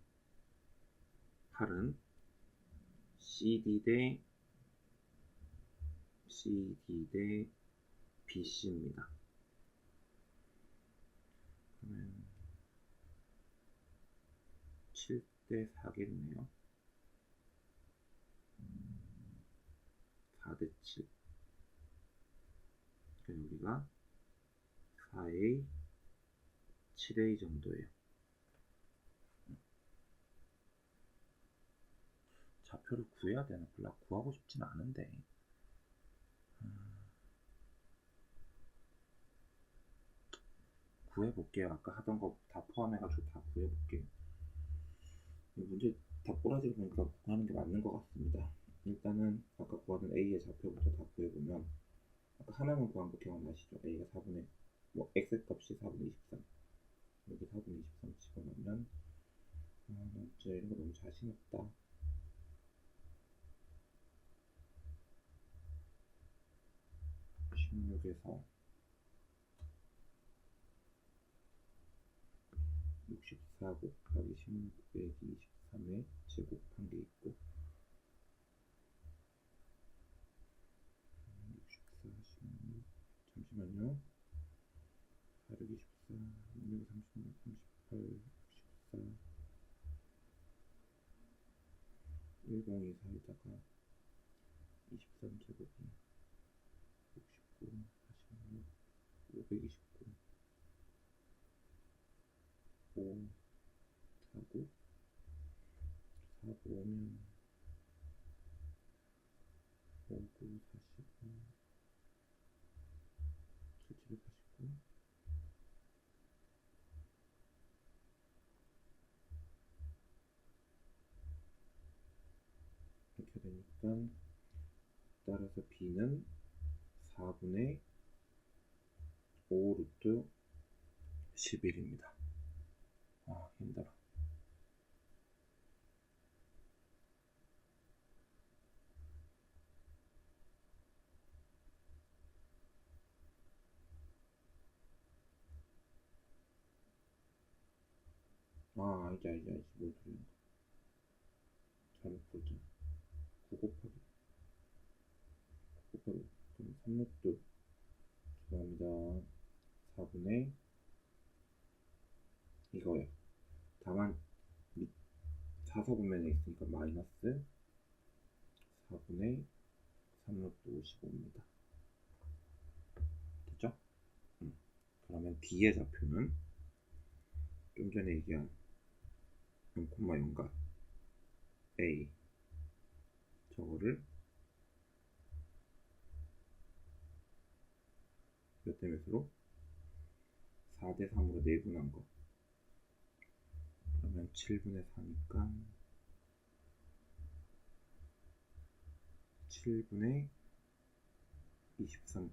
8은 CD 대 BC입니다. 그러면 7대 4겠네요. 4대 7. 여기가 4A, 7A 정도예요. 좌표를 구해야 되나? 별로 구하고 싶진 않은데. 구해볼게요. 아까 하던 거 다 포함해가지고 다 구해볼게요. 이 문제 다 꼬라지를 보니까 구하는 게 맞는 것 같습니다. 일단은 아까 구하던 A의 좌표부터 다 구해보면, 아까 하나만 구한 거 기억나시죠? A가 4분의 X값이 4분의 23, 여기 4분의 23 집어넣으면 나 진짜 이런 거 너무 자신 없다. 16에서 64 곱하기 16 빼기 23에 제곱한 게 있고, 잠시만요. 424, 636, 38, 64, 1024에다가 23제곱이 69, 46, 529, 5, 49, 45면 59, 45, 749, 이렇게 되니까 따라서 b는 4분의 5 루트 11입니다. 아, 힘들어. 알지. 뭘 소리야. 잘못 풀자. 9 곱하기. 그럼 3루트. 죄송합니다. 4분의 이거예요. 다만 밑 사서분면에 있으니까 마이너스 4분의 3루트 55입니다. 됐죠? 그러면 B의 좌표는 좀 전에 얘기한 0,0과 A 저거를 몇 대 몇으로? 4대 3으로 내분한 거. 그러면 7분의 4니까 7분의 23,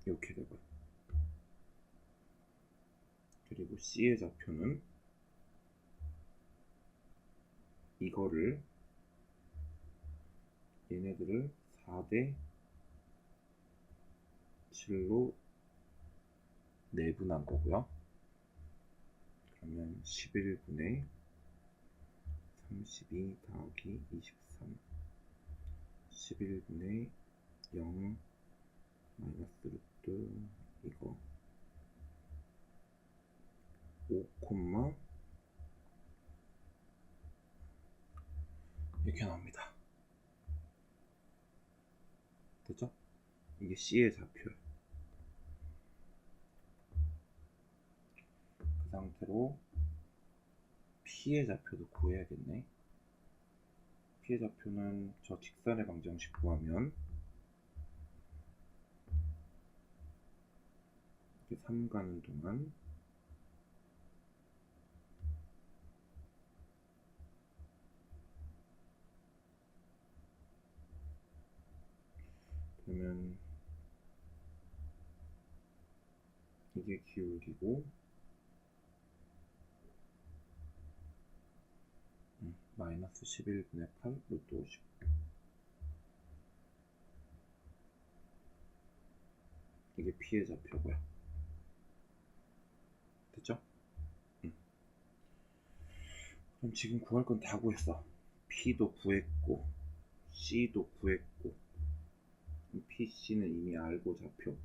이렇게 되고요. 그리고 C의 좌표는 이거를 얘네들을 4대 7로 내분한 거고요. 그러면 11분의 32 더하기 23 11분의 0 마이너스 루트 이거 5, 이렇게 나옵니다. 됐죠? 이게 C의 좌표예요. 그 상태로 P의 좌표도 구해야겠네. P의 좌표는 저 직선의 방정식 구하면 이렇게 3 가는 동안 그러면 이게 기울기고 마이너스 11분의 8 루트 50 이게 P의 좌표고요. 됐죠? 그럼 지금 구할 건 다 구했어. P도 구했고 C도 구했고 PC는 이미 알고 좌표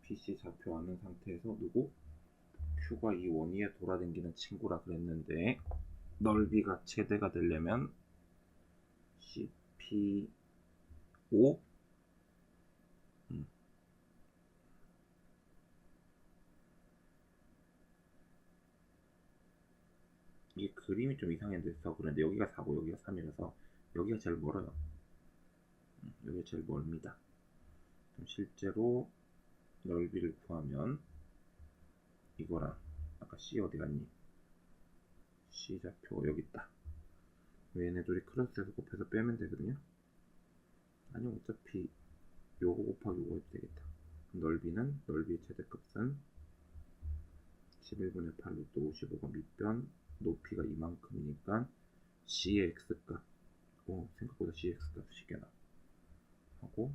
PC 좌표 아는 상태에서 누구? Q가 이 원위에 돌아다니는 친구라 그랬는데 넓이가 최대가 되려면 CP5 이게 그림이 좀 이상해서 그런데 여기가 4고 여기가 3이라서 여기가 제일 멀어요. 여기가 제일 멀습니다. 그럼 실제로 넓이를 구하면 이거랑 아까 C 어디 갔니? C 좌표 여기 있다. 얘네들이 크로스해서 곱해서 빼면 되거든요. 아니 어차피 요거 곱하기 요거 해도 되겠다. 넓이는 넓이의 최대값은 11분의 8 루트 55가 밑변 높이가 이만큼이니까 C의 X값 생각보다 C의 X값 쉽게 나 하고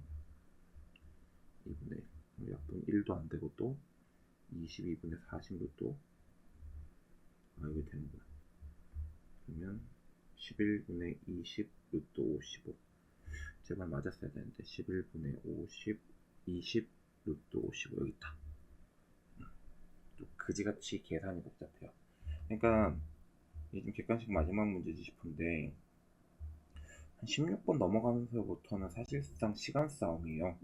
2분의 1 약분 1도 안되고 또 22분의 40로 또 이게 되는구나. 그러면 11분의 20 루트 55. 제발 맞았어야 되는데 11분의 50 20 루트 55 여기 있다. 또 그지같이 계산이 복잡해요. 그러니까 요즘 객관식 마지막 문제지 싶은데 한 16번 넘어가면서부터는 사실상 시간 싸움이에요.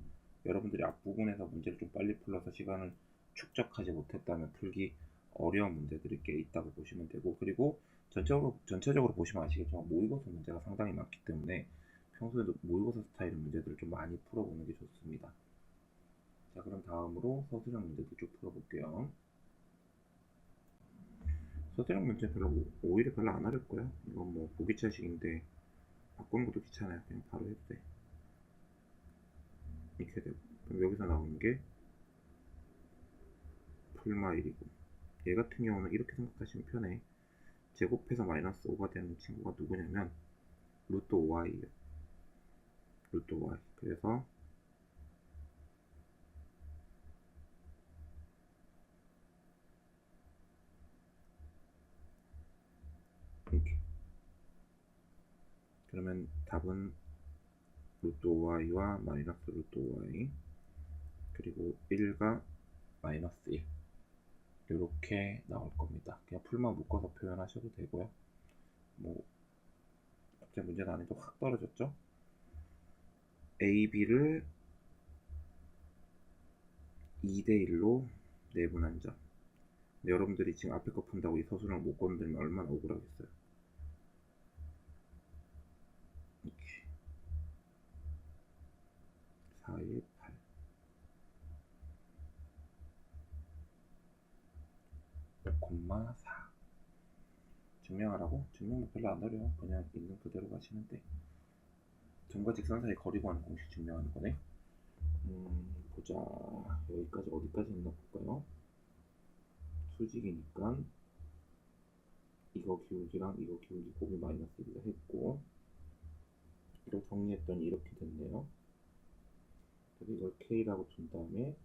여러분들이 앞부분에서 문제를 좀 빨리 풀어서 시간을 축적하지 못했다면 풀기 어려운 문제들이 꽤 있다고 보시면 되고, 그리고 전체적으로 보시면 아시겠지만 모의고사 문제가 상당히 많기 때문에 평소에도 모의고사 스타일의 문제들을 좀 많이 풀어보는 게 좋습니다. 자, 그럼 다음으로 서술형 문제도 쭉 풀어볼게요. 서술형 문제 오히려 별로 안 어렵 고요. 이건 뭐 보기차식인데 바꾸는 것도 귀찮아요. 그냥 바로 해도 돼. 이렇게 되고, 그럼 여기서 나오는 게 풀마일이고, 얘 같은 경우는 이렇게 생각하시면 편해. 제곱해서 마이너스 5가 되는 친구가 누구냐면 루트 5i예요. 루트 5i. 그래서 이렇게. 그러면 답은 루트 5i와 마이너스 루트 5i 그리고 1과 마이너스 1 이렇게 나올 겁니다. 그냥 풀만 묶어서 표현하셔도 되고요. 뭐 갑자기 문제 난이도 확 떨어졌죠? A, B를 2대1로 내분한 점. 근데 여러분들이 지금 앞에 거 푼다고 이 서술형을 못 건드리면 얼마나 억울하겠어요. 이렇게 4에 8 5,4 증명하라고? 증명은 별로 안 어려워. 그냥 있는 그대로 가시면 돼. 점과 직선 사이 거리 구하는 공식 증명하는 거네. 보자. 여기까지 어디까지 있나 볼까요? 수직이니까 이거 기울기랑 이거 기울기 곱이 마이너스 1을 했고, 이걸 정리했더니 이렇게 됐네요. 그래서 이걸 K라고 둔 다음에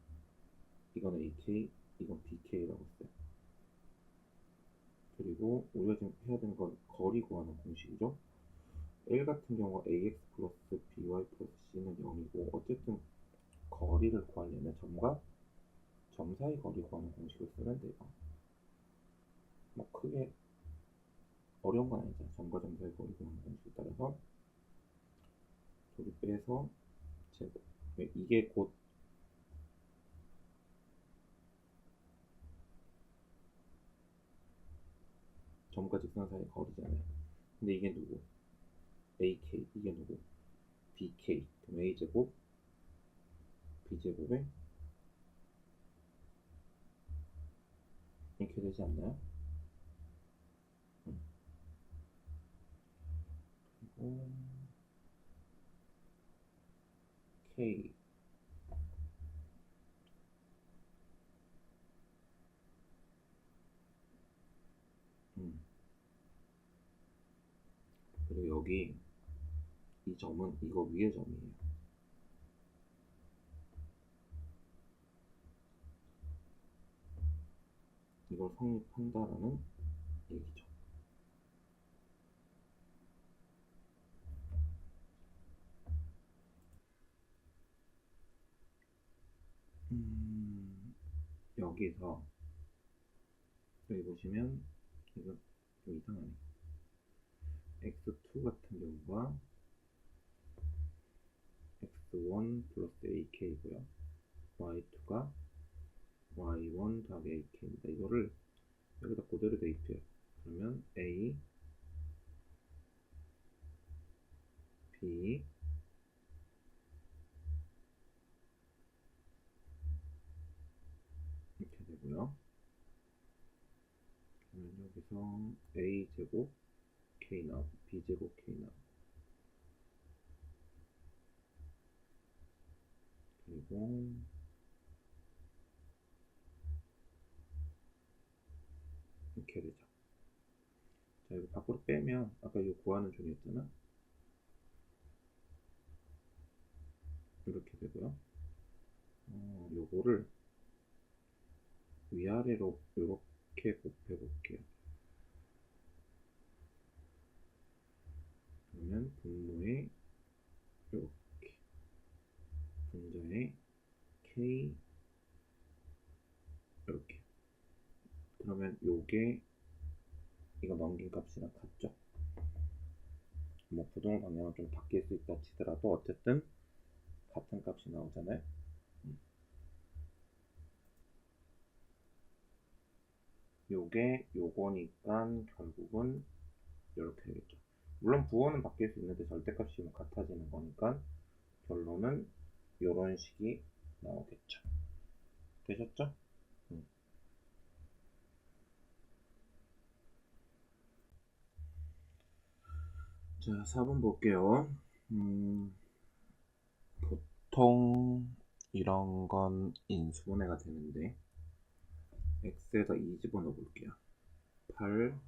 이건 AK, 이건 BK라고 써요. 그리고 우리가 지금 해야 되는 건 거리 구하는 공식이죠. L 같은 경우가 AX 플러스 BY 플러스 C는 0이고, 어쨌든 거리를 구하려면 점과 점 사이 거리 구하는 공식을 쓰면 돼요. 뭐 크게 어려운 건 아니죠. 점과 점 사이 거리 구하는 공식에 따라서 둘이 빼서 제곱. 이게 곧 점과 직선 사이 거리잖아요. 근데 이게 누구? AK. 이게 누구? BK. 그럼 A제곱 B제곱에 이렇게 되지 않나요? 그리고 K 그리고 여기 이 점은 이거 위에 점이에요. 이걸 성립한다라는 얘기죠. 여기서 여기 보시면 이거 좀 이상하네. x2 같은 경우가 x1 플러스 ak고요. y2가 y1 더하기 ak입니다. 이거를 여기다 그대로 대입해요. 그러면 a, b, 이렇게 되고요. 그러면 여기서 a제곱 k 나오고 b제곱 k 나오고, 그리고 이렇게 되죠. 자, 이거 밖으로 빼면 아까 이거 구하는 중이었잖아. 이렇게 되고요. 요거를 위아래로 이렇게 곱해 볼게요. 그러면 분모에 이렇게 분자에 k 이렇게. 그러면 요게 이거 넘긴 값이랑 같죠. 뭐 부동의 방향은 좀 바뀔 수 있다 치더라도 어쨌든 같은 값이 나오잖아요. 요게 요거니까 결국은 이렇게 되겠죠. 물론 부호는 바뀔 수 있는데 절대값이 같아지는 거니까 결론은 이런 식이 나오겠죠. 되셨죠? 자, 4번 볼게요. 보통 이런 건 인수분해가 되는데 x에다 2 집어넣어 볼게요. 8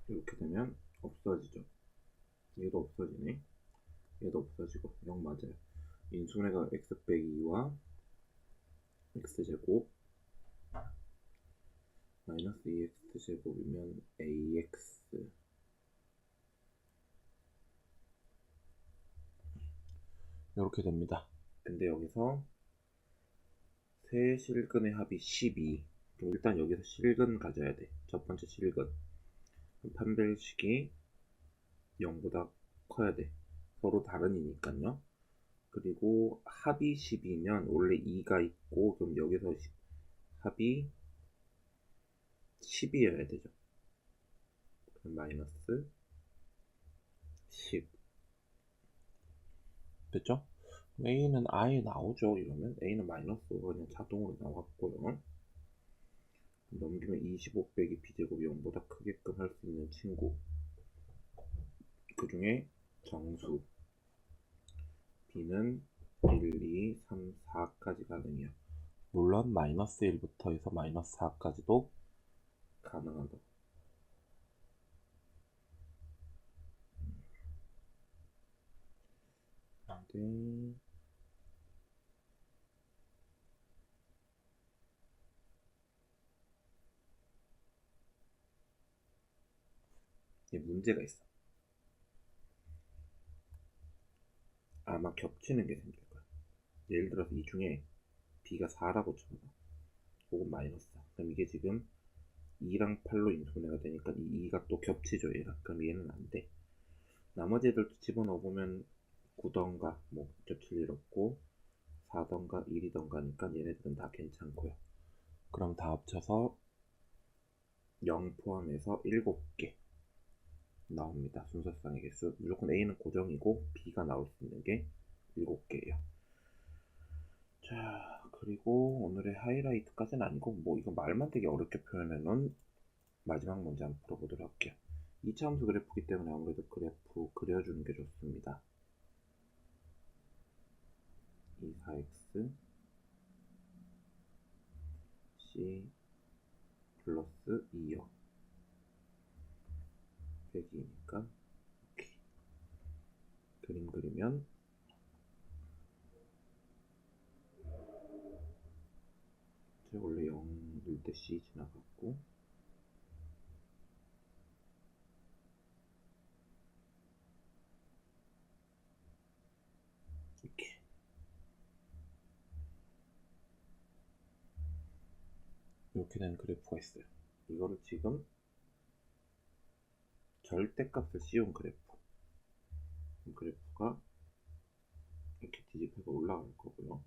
이렇게 되면 없어지죠. 얘도 없어지네. 얘도 없어지고 0 맞아요. 인수분해가 x 빼기 2와 x제곱 마이너스 2x제곱이면 ax 이렇게 됩니다. 근데 여기서 세 실근의 합이 12. 그럼 일단 여기서 실근 가져야 돼. 첫 번째 실근. 판별식이 0보다 커야 돼. 서로 다른이니까요. 그리고 합이 10이면 원래 2가 있고 그럼 여기서 합이 10이어야 되죠. 그럼 마이너스 10 됐죠? A는 아예 나오죠. 이러면 A는 마이너스가 그냥 자동으로 나왔고요. 넘기면 25 빼기 b제곱이 0보다 크게끔 할 수 있는 친구, 그 중에 정수 b는 1, 2, 3, 4까지 가능해요. 물론 마이너스 1부터 해서 마이너스 4까지도 가능하다. 근데 문제가 있어. 아마 겹치는 게 생길 거야. 예를 들어서 이 중에 b가 4라고 쳐봐. 혹은 마이너스 4. 그럼 이게 지금 2랑 8로 인수분해가 되니까 이 2가 또 겹치죠, 얘랑. 그럼 얘는 안 돼. 나머지 애들도 집어넣어보면 9던가 뭐 겹칠 일 없고 4던가 1이던가니까 얘네들은 다 괜찮고요. 그럼 다 합쳐서 0 포함해서 7개 나옵니다. 순서상의 개수. 무조건 A는 고정이고 B가 나올 수 있는 게 7개예요. 자, 그리고 오늘의 하이라이트까지는 아니고 뭐 이거 말만 되게 어렵게 표현해놓은 마지막 문제 한번 풀어보도록 할게요. 2차 함수 그래프이기 때문에 아무래도 그래프 그려주는 게 좋습니다. 2, 4x c 플러스 2요. 100이니까 이렇게 그림 그리면 원래 0일 때 c 지나갔고 이렇게 된 그래프가 있어요. 이거를 지금 절대값을 씌운 그래프가 이렇게 뒤집혀서 올라갈 거고요.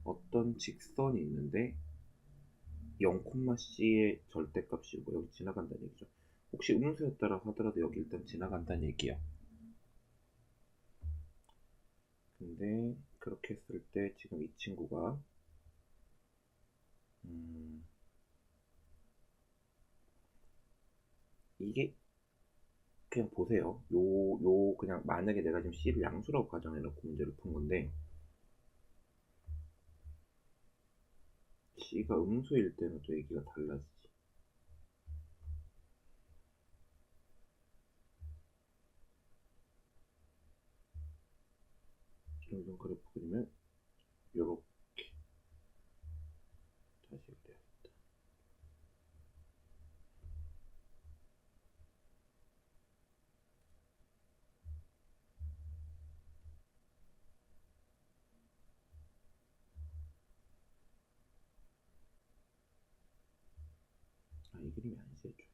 어떤 직선이 있는데 0,c의 절대값이고 여기 지나간다는 얘기죠. 혹시 음수였다라 하더라도 여기 일단 지나간다는 얘기예요. 근데 그렇게 했을 때 지금 이 친구가 이게 그냥 보세요. 그냥 만약에 내가 지금 C를 양수라고 가정해놓고 문제를 푼 건데 C가 음수일 때는 또 얘기가 달라지지. 다시 그려야겠다. 이 그림이 아니지, 애초에.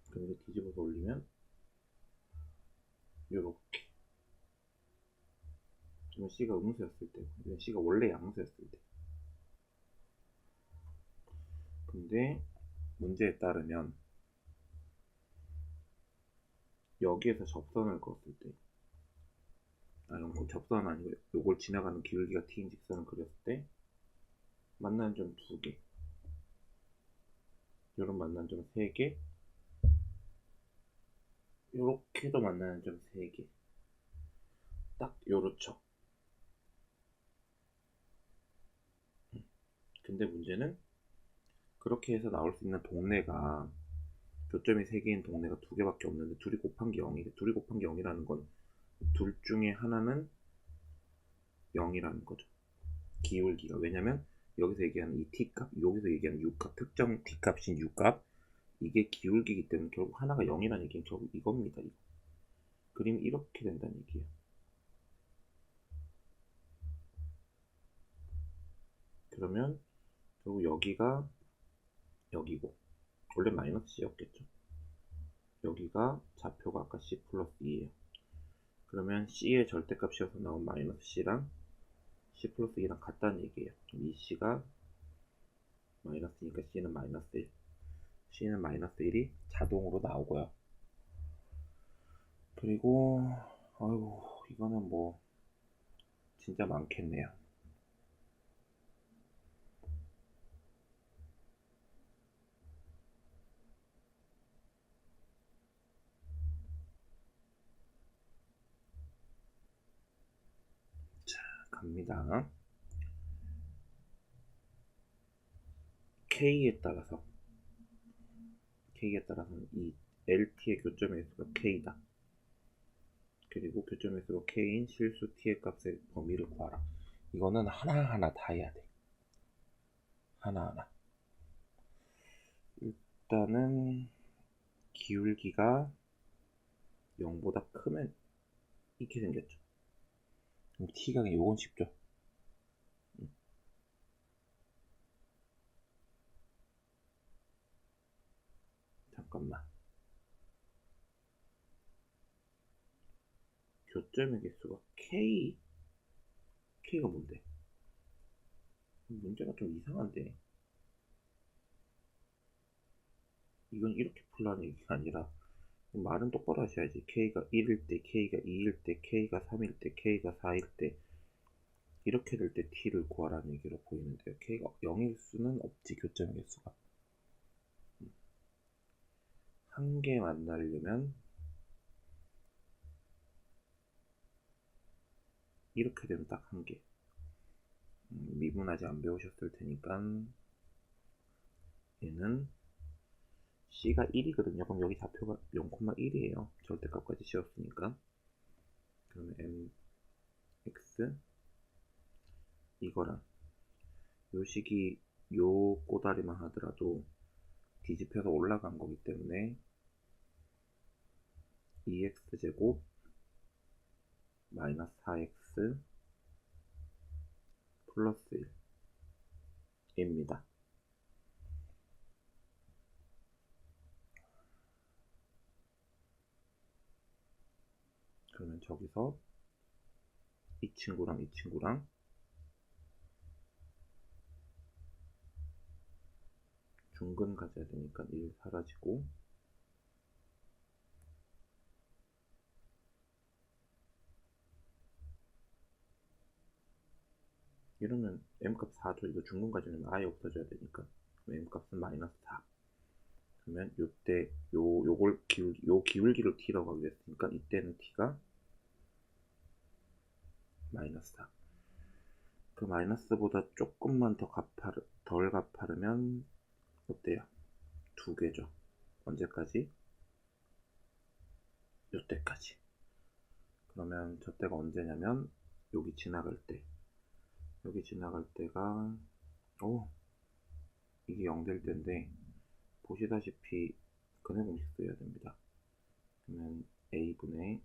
그럼 이제 뒤집어서 올리면 요렇게. 이건 C가 음수였을 때, 이건 C가 원래 양수였을 때. 근데 문제에 따르면 여기에서 접선을 그었을 때, 이건 접선은 아니고 요걸 지나가는 기울기가 t인 직선을 그렸을 때 만나는 점 2개, 요런 만나는 점 3개, 요렇게도 만나는 점 3개. 딱 요렇죠. 근데 문제는 그렇게 해서 나올 수 있는 동네가, 교점이 3개인 동네가 2개밖에 없는데 둘이 곱한 게 0이래. 둘이 곱한 게 0이라는 건 둘 중에 하나는 0이라는 거죠. 기울기가. 왜냐면 여기서 얘기하는 이 t값, 여기서 얘기하는 u값, 특정 t값인 u값, 이게 기울기이기 때문에 결국 하나가 0이라는 얘기는 결국 이겁니다. 이거. 그림이 이렇게 된다는 얘기예요. 그러면 결국 여기가 여기고, 원래 마이너스 C였겠죠. 여기가 좌표가 아까 C 플러스 2예요. 그러면 C의 절대값이어서 나온 마이너스 C랑 C 플러스 2랑 같다는 얘기예요. 이 C가 마이너스니까 C는 마이너스 1, C는 마이너스 1이 자동으로 나오고요. 그리고 아이고, 이거는 뭐 진짜 많겠네요. 자, 갑니다. K에 따라서 이 LT의 교점의 수가 K다. 그리고 교점의 수가 K인 실수 T의 값의 범위를 구하라. 이거는 하나하나 다 해야 돼. 하나하나. 일단은 기울기가 0보다 크면 이렇게 생겼죠. 그럼 T가 그냥 요건 쉽죠. 잠깐만. 교점의 개수가 K가 뭔데? 문제가 좀 이상한데. 이건 이렇게 풀라는 얘기가 아니라, 말은 똑바로 하셔야지. K가 1일 때, K가 2일 때, K가 3일 때, K가 4일 때, 이렇게 될 때 T를 구하라는 얘기로 보이는데요. K가 0일 수는 없지, 교점의 개수가. 한 개 만나려면 이렇게 되면 딱 한 개. 미분 아직 안 배우셨을 테니까 얘는 C가 1이거든요. 그럼 여기 좌표가 0,1이에요. 절대값까지 씌웠으니까. 그러면 mx 이거랑 요 식이 요 꼬다리만 하더라도 뒤집혀서 올라간 거기 때문에 2x제곱 마이너스 4x 플러스 1입니다. 그러면 저기서 이 친구랑 이 친구랑 중근 가져야 되니까 1 사라지고, 이러면 m값 4죠. 이거 중근 가져면 아예 없어져야 되니까. m값은 마이너스 4. 그러면 요때 요걸 요 기울기를 t라고 하기로 했으니까 이때는 t가 마이너스 4. 그 마이너스보다 조금만 덜 가파르면 어때요? 2개죠. 언제까지? 요때까지. 그러면 저 때가 언제냐면 여기 지나갈 때. 여기 지나갈 때가 이게 0 될 때인데 보시다시피 근해 공식 써야 됩니다. 그러면 a분의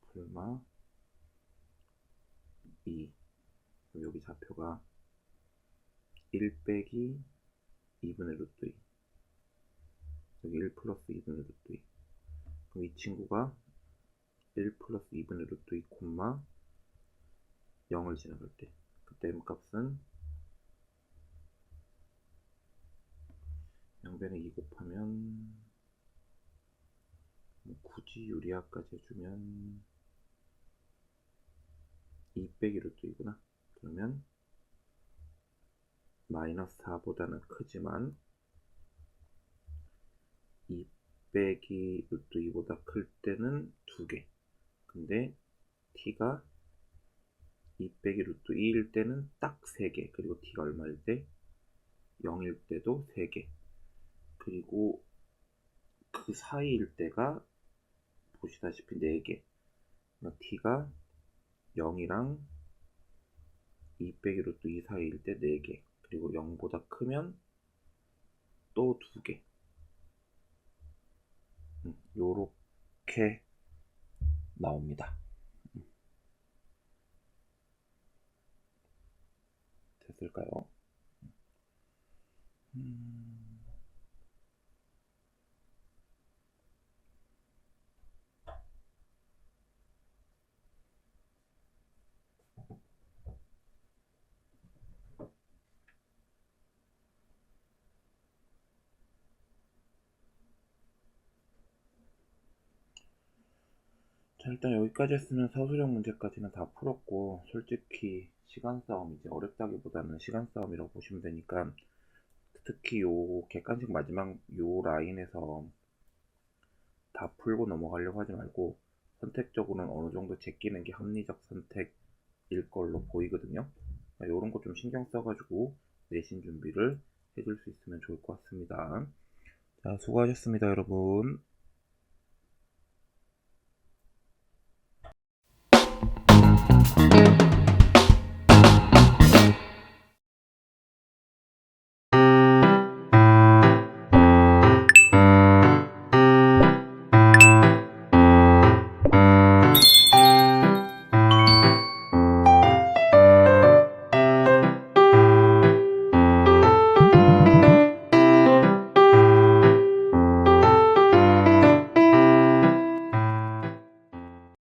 불마 2. 여기 좌표가 1 빼기 2분의 루트 2. 여기 1 플러스 2분의 루트 2. 그럼 이 친구가 1 플러스 2분의 루트 2 콤마 0을 지나갈 때 그때 m값은 0변에 2 곱하면 굳이 유리화까지 해주면 2 빼기 루트 2구나. 그러면 마이너스 4보다는 크지만 2 빼기 루트 2보다 클 때는 2개. 근데 t가 2 빼기 루트 2일 때는 딱 3개. 그리고 t가 얼마일 때? 0일 때도 3개. 그리고 그 사이일 때가 보시다시피 4개. t가 0이랑 2 빼기 루트 2 사이일 때 4개. 그리고 0보다 크면 또 2개. 요렇게 나옵니다. 됐을까요? 자, 일단 여기까지 했으면 서술형 문제까지는 다 풀었고, 솔직히 시간 싸움이 이제 어렵다기보다는 시간 싸움이라고 보시면 되니까, 특히 요 객관식 마지막 요 라인에서 다 풀고 넘어가려고 하지 말고 선택적으로는 어느 정도 제끼는 게 합리적 선택일 걸로 보이거든요. 요런 거 좀 신경 써가지고 내신 준비를 해줄 수 있으면 좋을 것 같습니다. 자, 수고하셨습니다, 여러분.